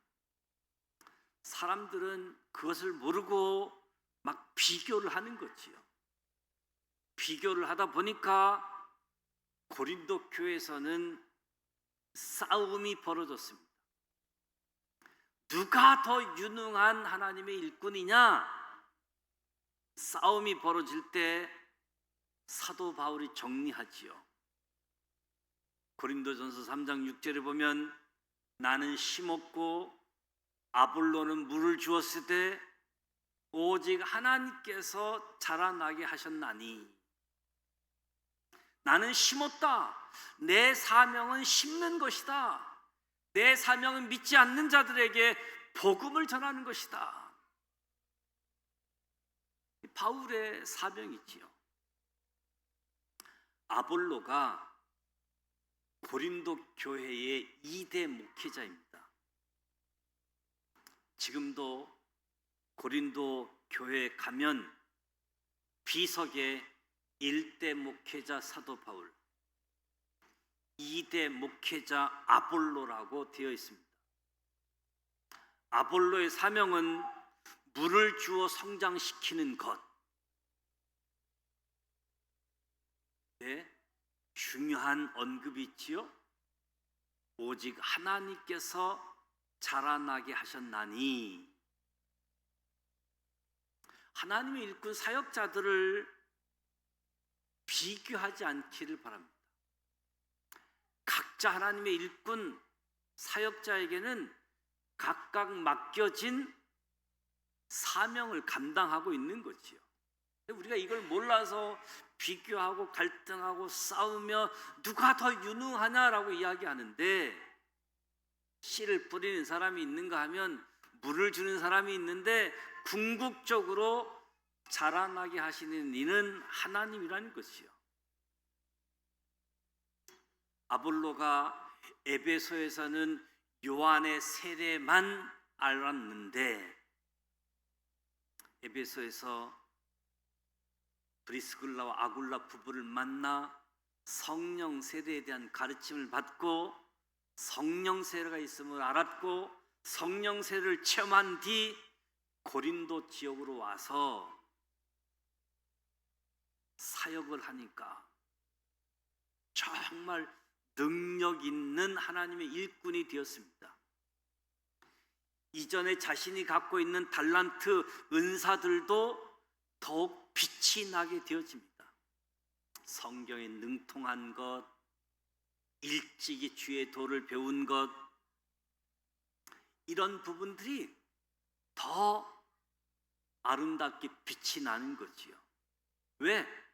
사람들은 그것을 모르고 막 비교를 하는 거지요. 비교를 하다 보니까 고린도 교회에서는 싸움이 벌어졌습니다. 누가 더 유능한 하나님의 일꾼이냐? 싸움이 벌어질 때 사도 바울이 정리하지요. 고린도전서 3장 6절에 보면 나는 심었고 아볼로는 물을 주었을 때 오직 하나님께서 자라나게 하셨나니 나는 심었다. 내 사명은 심는 것이다. 내 사명은 믿지 않는 자들에게 복음을 전하는 것이다. 바울의 사명이지요. 아볼로가 고린도 교회의 2대 목회자입니다. 지금도 고린도 교회에 가면 비석에 1대 목회자 사도 바울, 2대 목회자 아볼로라고 되어 있습니다. 아볼로의 사명은 물을 주어 성장시키는 것. 네, 중요한 언급이 있지요. 오직 하나님께서 자라나게 하셨나니. 하나님의 일꾼 사역자들을 비교하지 않기를 바랍니다. 각자 하나님의 일꾼 사역자에게는 각각 맡겨진 사명을 감당하고 있는 거지요. 우리가 이걸 몰라서 비교하고 갈등하고 싸우며 누가 더 유능하냐라고 이야기하는데, 씨를 뿌리는 사람이 있는가 하면 물을 주는 사람이 있는데 궁극적으로 자라나게 하시는 이는 하나님이라는 것이요. 아볼로가 에베소에서는 요한의 세례만 알았는데 에베소에서 브리스글라와 아굴라 부부를 만나 성령 세례에 대한 가르침을 받고 성령 세례가 있음을 알았고 성령 세례를 체험한 뒤 고린도 지역으로 와서 사역을 하니까 정말 능력 있는 하나님의 일꾼이 되었습니다. 이전에 자신이 갖고 있는 달란트, 은사들도 더욱 빛이 나게 되어집니다. 성경에 능통한 것, 일찍이 주의 도를 배운 것, 이런 부분들이 더 아름답게 빛이 나는 거지요. 왜?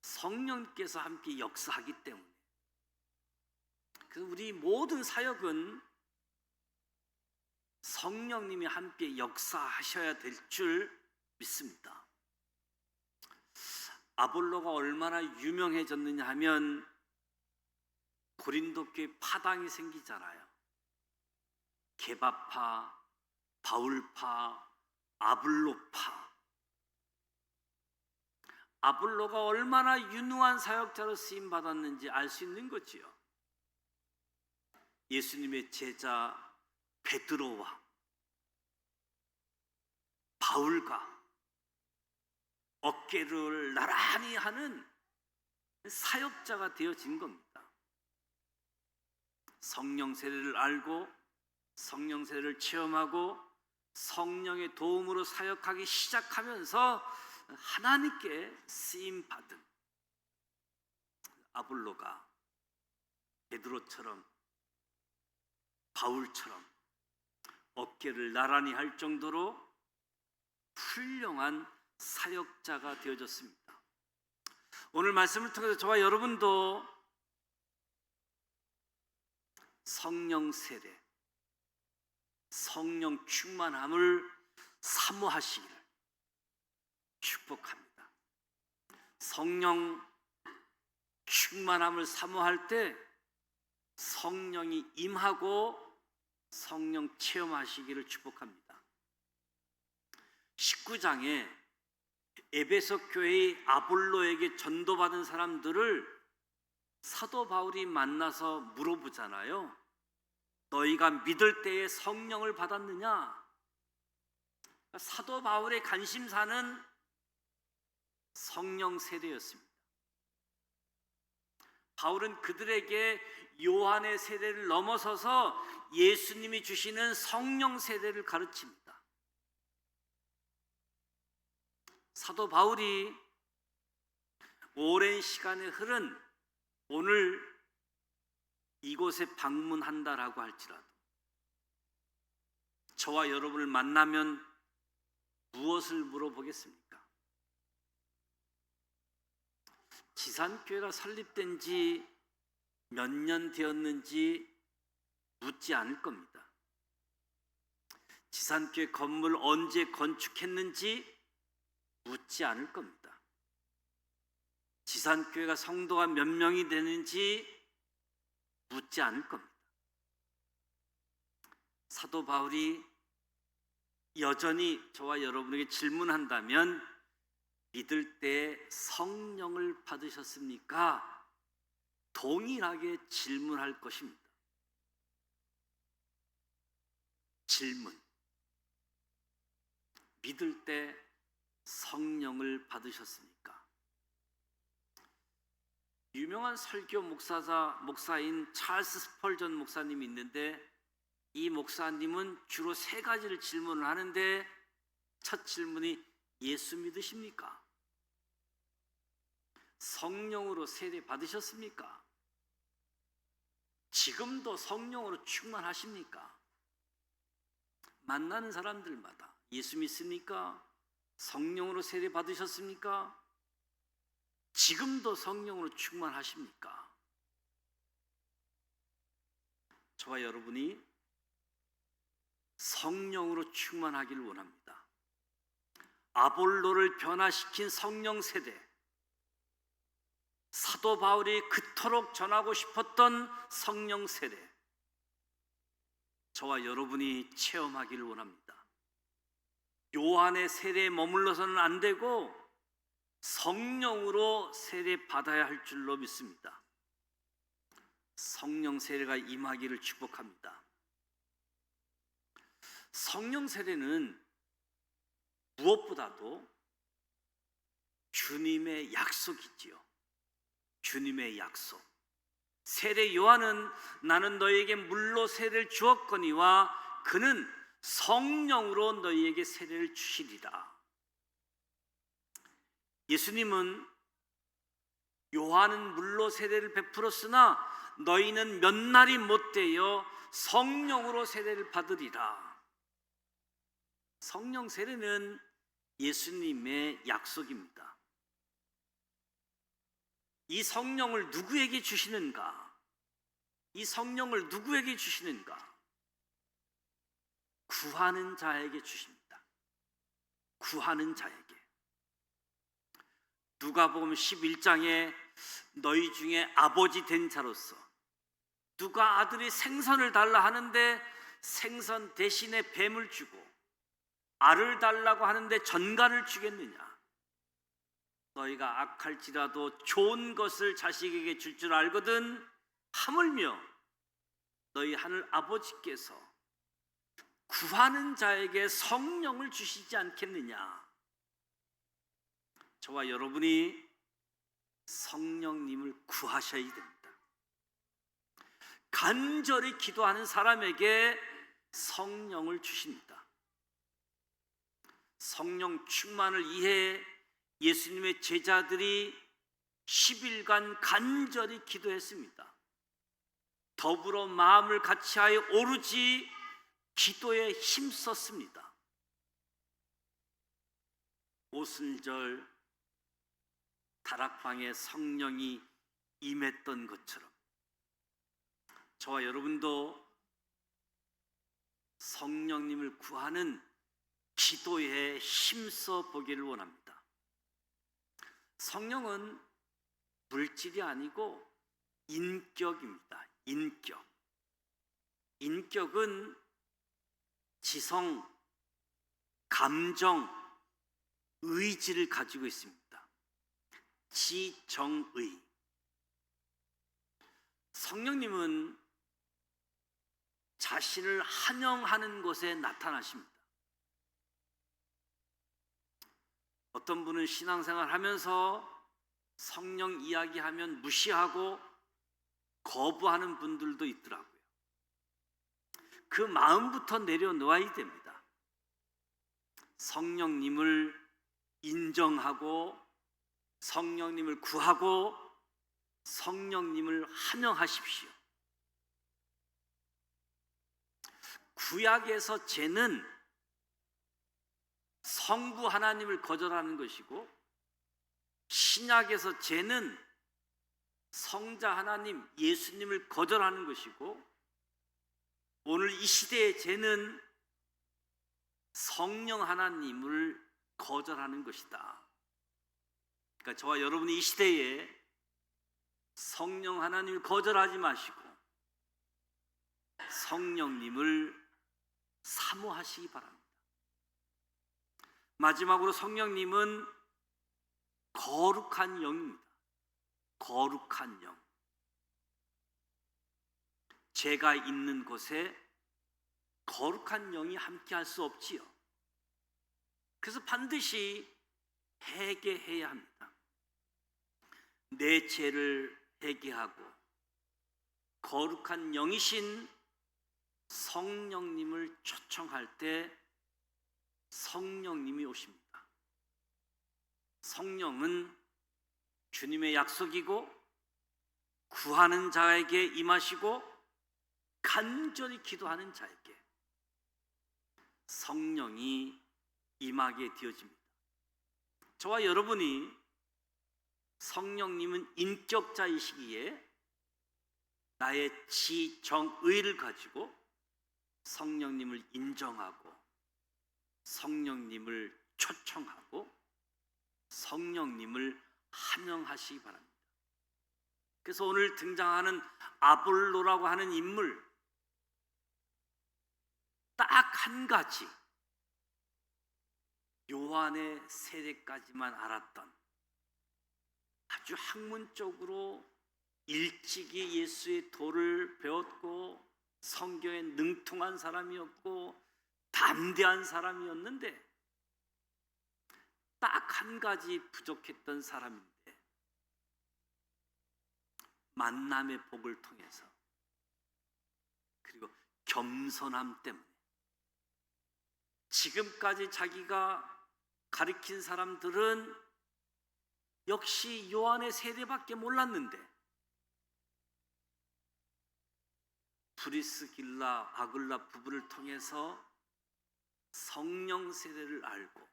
성령께서 함께 역사하기 때문에. 그래서 우리 모든 사역은 성령님이 함께 역사하셔야 될 줄 믿습니다. 아볼로가 얼마나 유명해졌느냐 하면 고린도 교회 파당이 생기잖아요. 게바파, 바울파, 아볼로파. 아볼로가 얼마나 유능한 사역자로 쓰임 받았는지 알 수 있는 거지요. 예수님의 제자 베드로와 바울과 어깨를 나란히 하는 사역자가 되어진 겁니다. 성령 세례를 알고 성령 세례를 체험하고 성령의 도움으로 사역하기 시작하면서 하나님께 쓰임 받은 아볼로가 베드로처럼 바울처럼 어깨를 나란히 할 정도로 훌륭한 사역자가 되어졌습니다. 오늘 말씀을 통해서 저와 여러분도 성령 세례, 성령 충만함을 사모하시기를 축복합니다. 성령 충만함을 사모할 때 성령이 임하고 성령 체험하시기를 축복합니다. 19장에 에베소 교회의 아볼로에게 전도받은 사람들을 사도 바울이 만나서 물어보잖아요. 너희가 믿을 때에 성령을 받았느냐? 사도 바울의 관심사는 성령 세례였습니다. 바울은 그들에게 요한의 세례를 넘어서서 예수님이 주시는 성령 세례를 가르칩니다. 사도 바울이 오랜 시간에 흐른 오늘 이곳에 방문한다라고 할지라도 저와 여러분을 만나면 무엇을 물어보겠습니까? 지산교회가 설립된 지 몇 년 되었는지 묻지 않을 겁니다. 지산교회 건물 언제 건축했는지 묻지 않을 겁니다. 지산교회가 성도가 몇 명이 되는지 묻지 않을 겁니다. 사도 바울이 여전히 저와 여러분에게 질문한다면 믿을 때 성령을 받으셨습니까? 동일하게 질문할 것입니다. 질문. 믿을 때 성령을 받으셨습니까? 유명한 설교 목사인 찰스 스펄전 목사님이 있는데 이 목사님은 주로 세 가지를 질문을 하는데 첫 질문이 예수 믿으십니까? 성령으로 세례 받으셨습니까? 지금도 성령으로 충만하십니까? 만나는 사람들마다 예수 믿습니까? 성령으로 세례 받으셨습니까? 지금도 성령으로 충만하십니까? 저와 여러분이 성령으로 충만하기를 원합니다. 아볼로를 변화시킨 성령 세대, 사도 바울이 그토록 전하고 싶었던 성령 세대, 저와 여러분이 체험하기를 원합니다. 요한의 세례에 머물러서는 안 되고 성령으로 세례 받아야 할 줄로 믿습니다. 성령 세례가 임하기를 축복합니다. 성령 세례는 무엇보다도 주님의 약속이지요. 주님의 약속. 세례 요한은 나는 너희에게 물로 세례를 주었거니와 그는 성령으로 너희에게 세례를 주시리라. 예수님은 요한은 물로 세례를 베풀었으나 너희는 몇 날이 못되어 성령으로 세례를 받으리라. 성령 세례는 예수님의 약속입니다. 이 성령을 누구에게 주시는가? 이 성령을 누구에게 주시는가? 구하는 자에게 주십니다. 구하는 자에게. 누가복음 11장에 너희 중에 아버지 된 자로서 누가 아들이 생선을 달라 하는데 생선 대신에 뱀을 주고 알을 달라고 하는데 전갈을 주겠느냐? 너희가 악할지라도 좋은 것을 자식에게 줄 줄 알거든 하물며 너희 하늘 아버지께서 구하는 자에게 성령을 주시지 않겠느냐? 저와 여러분이 성령님을 구하셔야 됩니다. 간절히 기도하는 사람에게 성령을 주십니다. 성령 충만을 위해 예수님의 제자들이 10일간 간절히 기도했습니다. 더불어 마음을 같이하여 오로지 기도에 힘썼습니다. 오순절 다락방에 성령이 임했던 것처럼 저와 여러분도 성령님을 구하는 기도에 힘써 보기를 원합니다. 성령은 물질이 아니고 인격입니다. 인격. 인격은 지성, 감정, 의지를 가지고 있습니다. 지정의. 성령님은 자신을 한영하는 곳에 나타나십니다. 어떤 분은 신앙생활 하면서 성령 이야기하면 무시하고 거부하는 분들도 있더라고요. 그 마음부터 내려놓아야 됩니다. 성령님을 인정하고 성령님을 구하고 성령님을 환영하십시오. 구약에서 죄는 성부 하나님을 거절하는 것이고 신약에서 죄는 성자 하나님 예수님을 거절하는 것이고 오늘 이 시대의 죄는 성령 하나님을 거절하는 것이다. 그러니까 저와 여러분이 이 시대에 성령 하나님을 거절하지 마시고 성령님을 사모하시기 바랍니다. 마지막으로 성령님은 거룩한 영입니다. 거룩한 영. 죄가 있는 곳에 거룩한 영이 함께 할 수 없지요. 그래서 반드시 회개해야 합니다. 내 죄를 회개하고 거룩한 영이신 성령님을 초청할 때 성령님이 오십니다. 성령은 주님의 약속이고 구하는 자에게 임하시고 간절히 기도하는 자에게 성령이 임하게 되어집니다. 저와 여러분이 성령님은 인격자이시기에 나의 지정의를 가지고 성령님을 인정하고 성령님을 초청하고 성령님을 환영하시기 바랍니다. 그래서 오늘 등장하는 아볼로라고 하는 인물, 딱 한 가지 요한의 세례까지만 알았던 아주 학문적으로 일찍이 예수의 도를 배웠고 성경에 능통한 사람이었고 담대한 사람이었는데 딱 한 가지 부족했던 사람인데 만남의 복을 통해서 그리고 겸손함 때문에 지금까지 자기가 가르친 사람들은 역시 요한의 세례밖에 몰랐는데 브리스길라 아굴라 부부를 통해서 성령 세례를 알고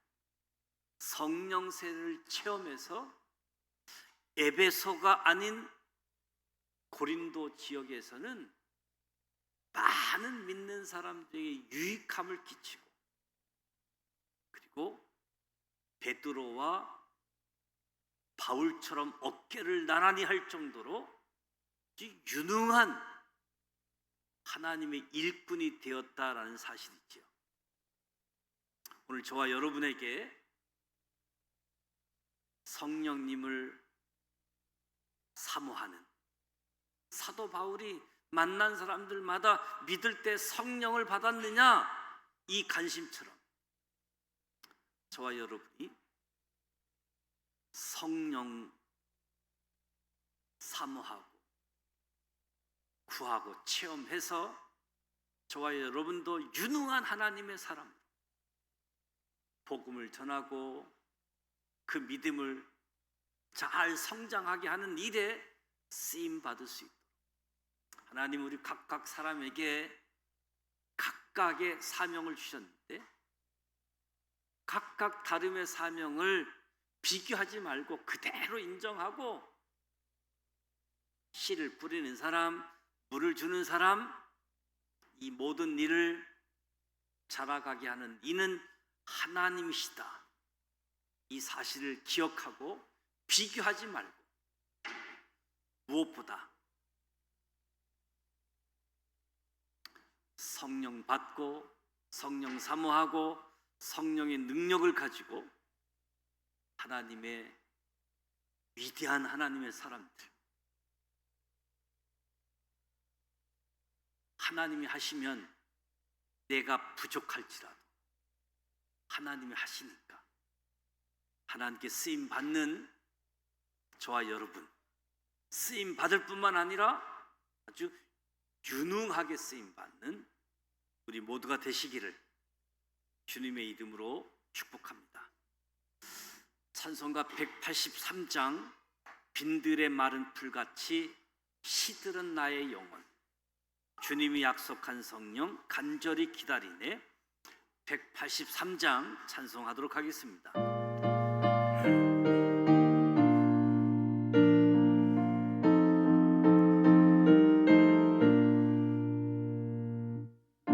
성령 세례를 체험해서 에베소가 아닌 고린도 지역에서는 많은 믿는 사람들에게 유익함을 끼치고 그리고 베드로와 바울처럼 어깨를 나란히 할 정도로 유능한 하나님의 일꾼이 되었다라는 사실이죠. 오늘 저와 여러분에게 성령님을 사모하는 사도 바울이 만난 사람들마다 믿을 때 성령을 받았느냐 이 관심처럼 저와 여러분이 성령 사모하고 구하고 체험해서 저와 여러분도 유능한 하나님의 사람 복음을 전하고 그 믿음을 잘 성장하게 하는 일에 쓰임 받을 수 있도록 하나님 우리 각각 사람에게 각각의 사명을 주셨는데 각각 다름의 사명을 비교하지 말고 그대로 인정하고 씨를 뿌리는 사람, 물을 주는 사람, 이 모든 일을 자라가게 하는 이는 하나님이시다. 이 사실을 기억하고 비교하지 말고 무엇보다 성령 받고 성령 사모하고 성령의 능력을 가지고 하나님의 위대한 하나님의 사람들, 하나님이 하시면 내가 부족할지라도 하나님이 하시니까 하나님께 쓰임 받는 저와 여러분, 쓰임 받을 뿐만 아니라 아주 유능하게 쓰임 받는 우리 모두가 되시기를 주님의 이름으로 축복합니다. 찬송가 183장 빈들의 마른 풀같이 시들은 나의 영혼, 주님이 약속한 성령 간절히 기다리네. 183장 찬송하도록 하겠습니다.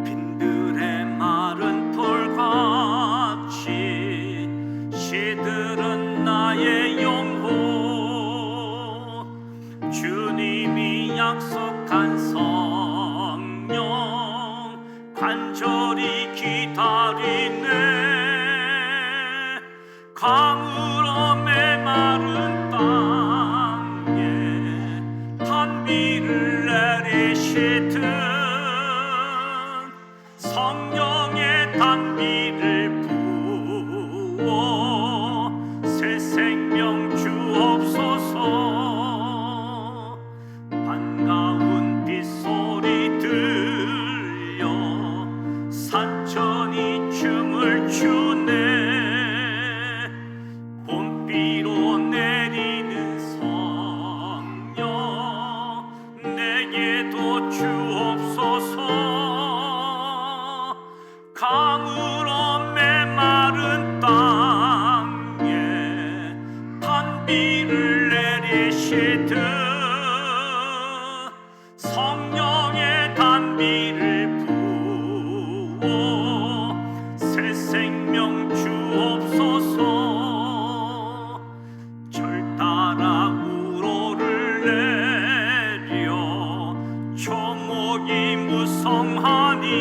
빈들의 마른 풀같이 시들은 나의 영혼, 주님이 약속한 성령 간절히 기다리네. 가물어 메마른 땅에 단비를 내리시듯 성령의 단비를 부어 새 생명 주옵소서. 반가운 빗소리 들려 산천이 춤을 추네. 봄비로 내리는 성령 내게도 주옵소서. 가물어 메마른 땅에 단비를 내리시듯 성령의 단비를 부어 새 생명 주옵소서. 절 따라 우러를 내려 초목이 무성하니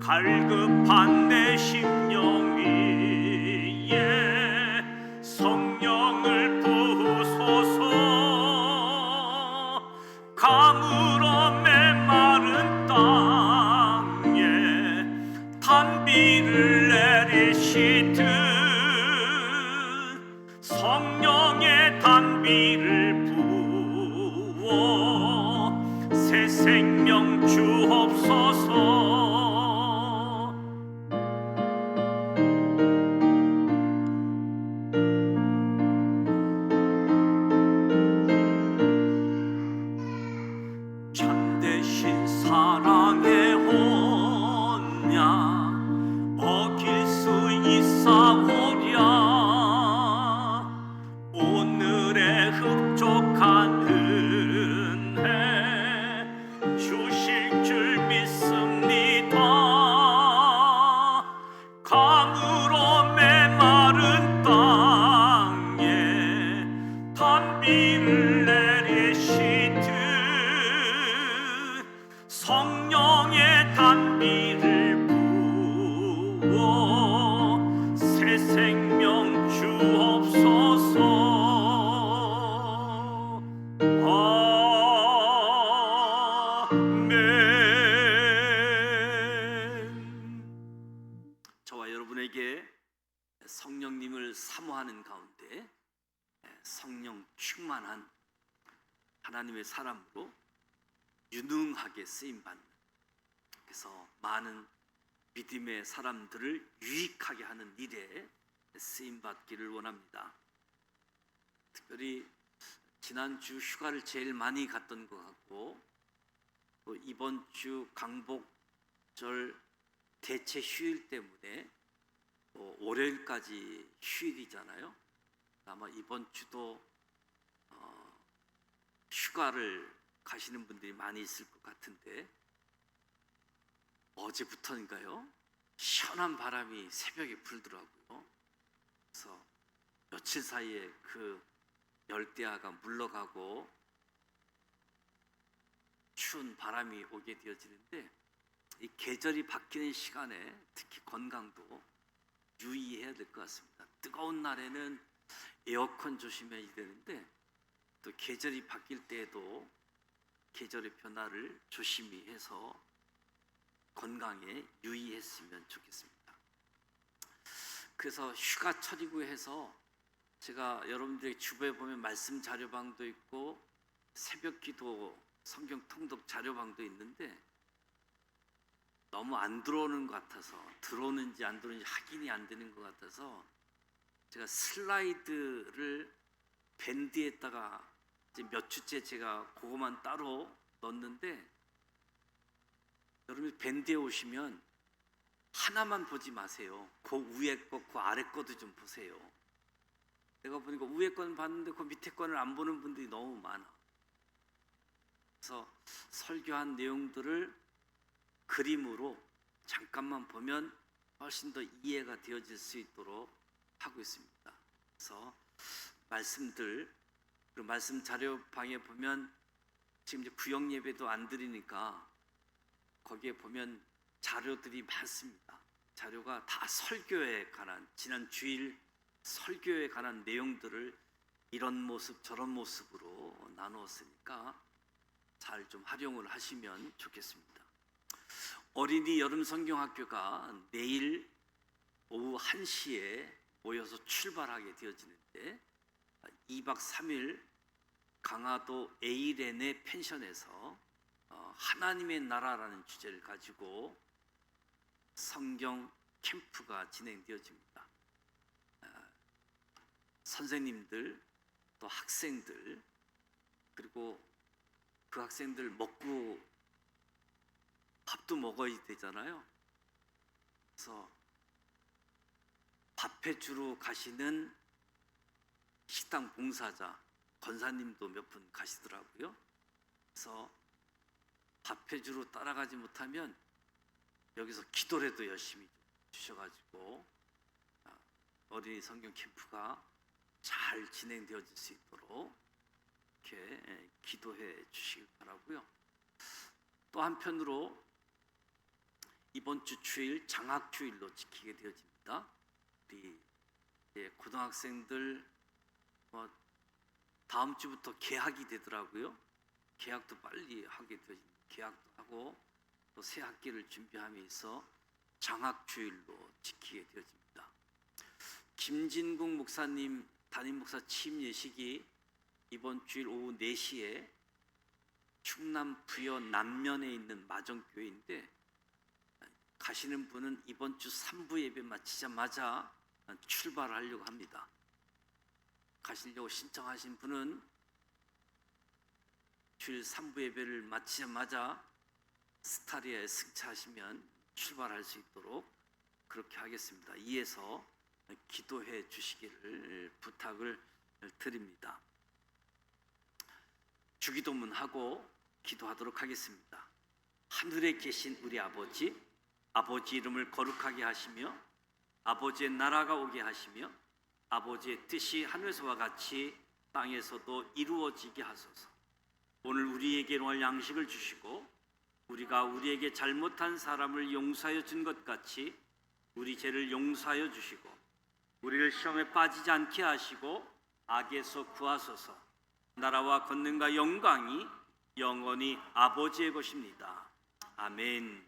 갈급한 내 심령 위에 성령을 부으소서. 가물어 메마른 땅에 단비를 내리시듯 성령의 단비를 부어 새 생명 주옵소서. 참되신 사랑의 언약 어길 수 있사오랴. 오늘의 흡족한 은혜 주실 줄 믿습니다. 가물어 메마른 땅에 단비를 내리시듯 성령의 단비를 부어 새 생명 주옵소서. 저와 여러분에게 성령님을 사모하는 가운데 성령 충만한 하나님의 사람으로 유능하게 쓰임받는, 그래서 많은 믿음의 사람들을 유익하게 하는 일에 쓰임받기를 원합니다. 특별히 지난주 휴가를 제일 많이 갔던 것 같고, 또 이번 주 강복절 대체 휴일 때문에 월요일까지 휴일이잖아요. 아마 이번 주도 휴가를 가시는 분들이 많이 있을 것 같은데, 어제부터인가요? 시원한 바람이 새벽에 불더라고요. 그래서 며칠 사이에 그 열대야가 물러가고 추운 바람이 오게 되어지는데, 이 계절이 바뀌는 시간에 특히 건강도 유의해야 될 것 같습니다. 뜨거운 날에는 에어컨 조심해야 되는데, 또 계절이 바뀔 때에도 계절의 변화를 조심히 해서 건강에 유의했으면 좋겠습니다. 그래서 휴가철이고 해서 제가 여러분들의 주부에 보면 말씀 자료방도 있고 새벽 기도 성경 통독 자료방도 있는데, 너무 안 들어오는 것 같아서, 들어오는지 안 들어오는지 확인이 안 되는 것 같아서 제가 슬라이드를 밴드에다가 이제 몇 주째 제가 그거만 따로 넣었는데, 여러분이 밴드에 오시면 하나만 보지 마세요. 그 위에 거, 그 아래 거도 좀 보세요. 내가 보니까 위에 거는 봤는데 그 밑에 거는 안 보는 분들이 너무 많아. 그래서 설교한 내용들을 그림으로 잠깐만 보면 훨씬 더 이해가 되어질 수 있도록 하고 있습니다. 그래서 말씀들, 그리고 말씀 자료방에 보면 지금 이제 구역 예배도 안 드리니까 거기에 보면 자료들이 많습니다. 자료가 다 설교에 관한, 지난 주일 설교에 관한 내용들을 이런 모습 저런 모습으로 나누었으니까 잘 좀 활용을 하시면 좋겠습니다. 어린이 여름 성경학교가 내일 오후 1시에 모여서 출발하게 되어지는데, 2박 3일 강화도 에이렌의 펜션에서 하나님의 나라라는 주제를 가지고 성경 캠프가 진행되어집니다. 선생님들, 또 학생들, 그리고 그 학생들 먹고 밥도 먹어야 되잖아요. 그래서 밥해 주러 가시는 식당 봉사자, 권사님도 몇 분 가시더라고요. 그래서 밥해 주러 따라가지 못하면 여기서 기도라도 열심히 주셔가지고 어린이 성경 캠프가 잘 진행되어질 수 있도록 이렇게 기도해 주시길 바라고요. 또 한편으로 이번 주 주일 장학주일로 지키게 되어집니다. 우리 고등학생들 다음 주부터 개학이 되더라고요. 개학도 빨리 하게 되어집니다. 개학도 하고 또 새 학기를 준비하면서 장학주일로 지키게 되어집니다. 김진국 목사님 담임 목사 취임 예식이 이번 주일 오후 4시에 충남 부여 남면에 있는 마정교회인데, 가시는 분은 이번 주 3부 예배 마치자마자 출발하려고 합니다. 가시려고 신청하신 분은 주일 3부 예배를 마치자마자 스타리아에 승차하시면 출발할 수 있도록 그렇게 하겠습니다. 이에서 기도해 주시기를 부탁을 드립니다. 주기도문하고 기도하도록 하겠습니다. 하늘에 계신 우리 아버지, 아버지 이름을 거룩하게 하시며 아버지의 나라가 오게 하시며 아버지의 뜻이 하늘에서와 같이 땅에서도 이루어지게 하소서. 오늘 우리에게 일용할 양식을 주시고 우리가 우리에게 잘못한 사람을 용서하여 준 것 같이 우리 죄를 용서하여 주시고 우리를 시험에 빠지지 않게 하시고 악에서 구하소서. 나라와 권능과 영광이 영원히 아버지의 것입니다. 아멘.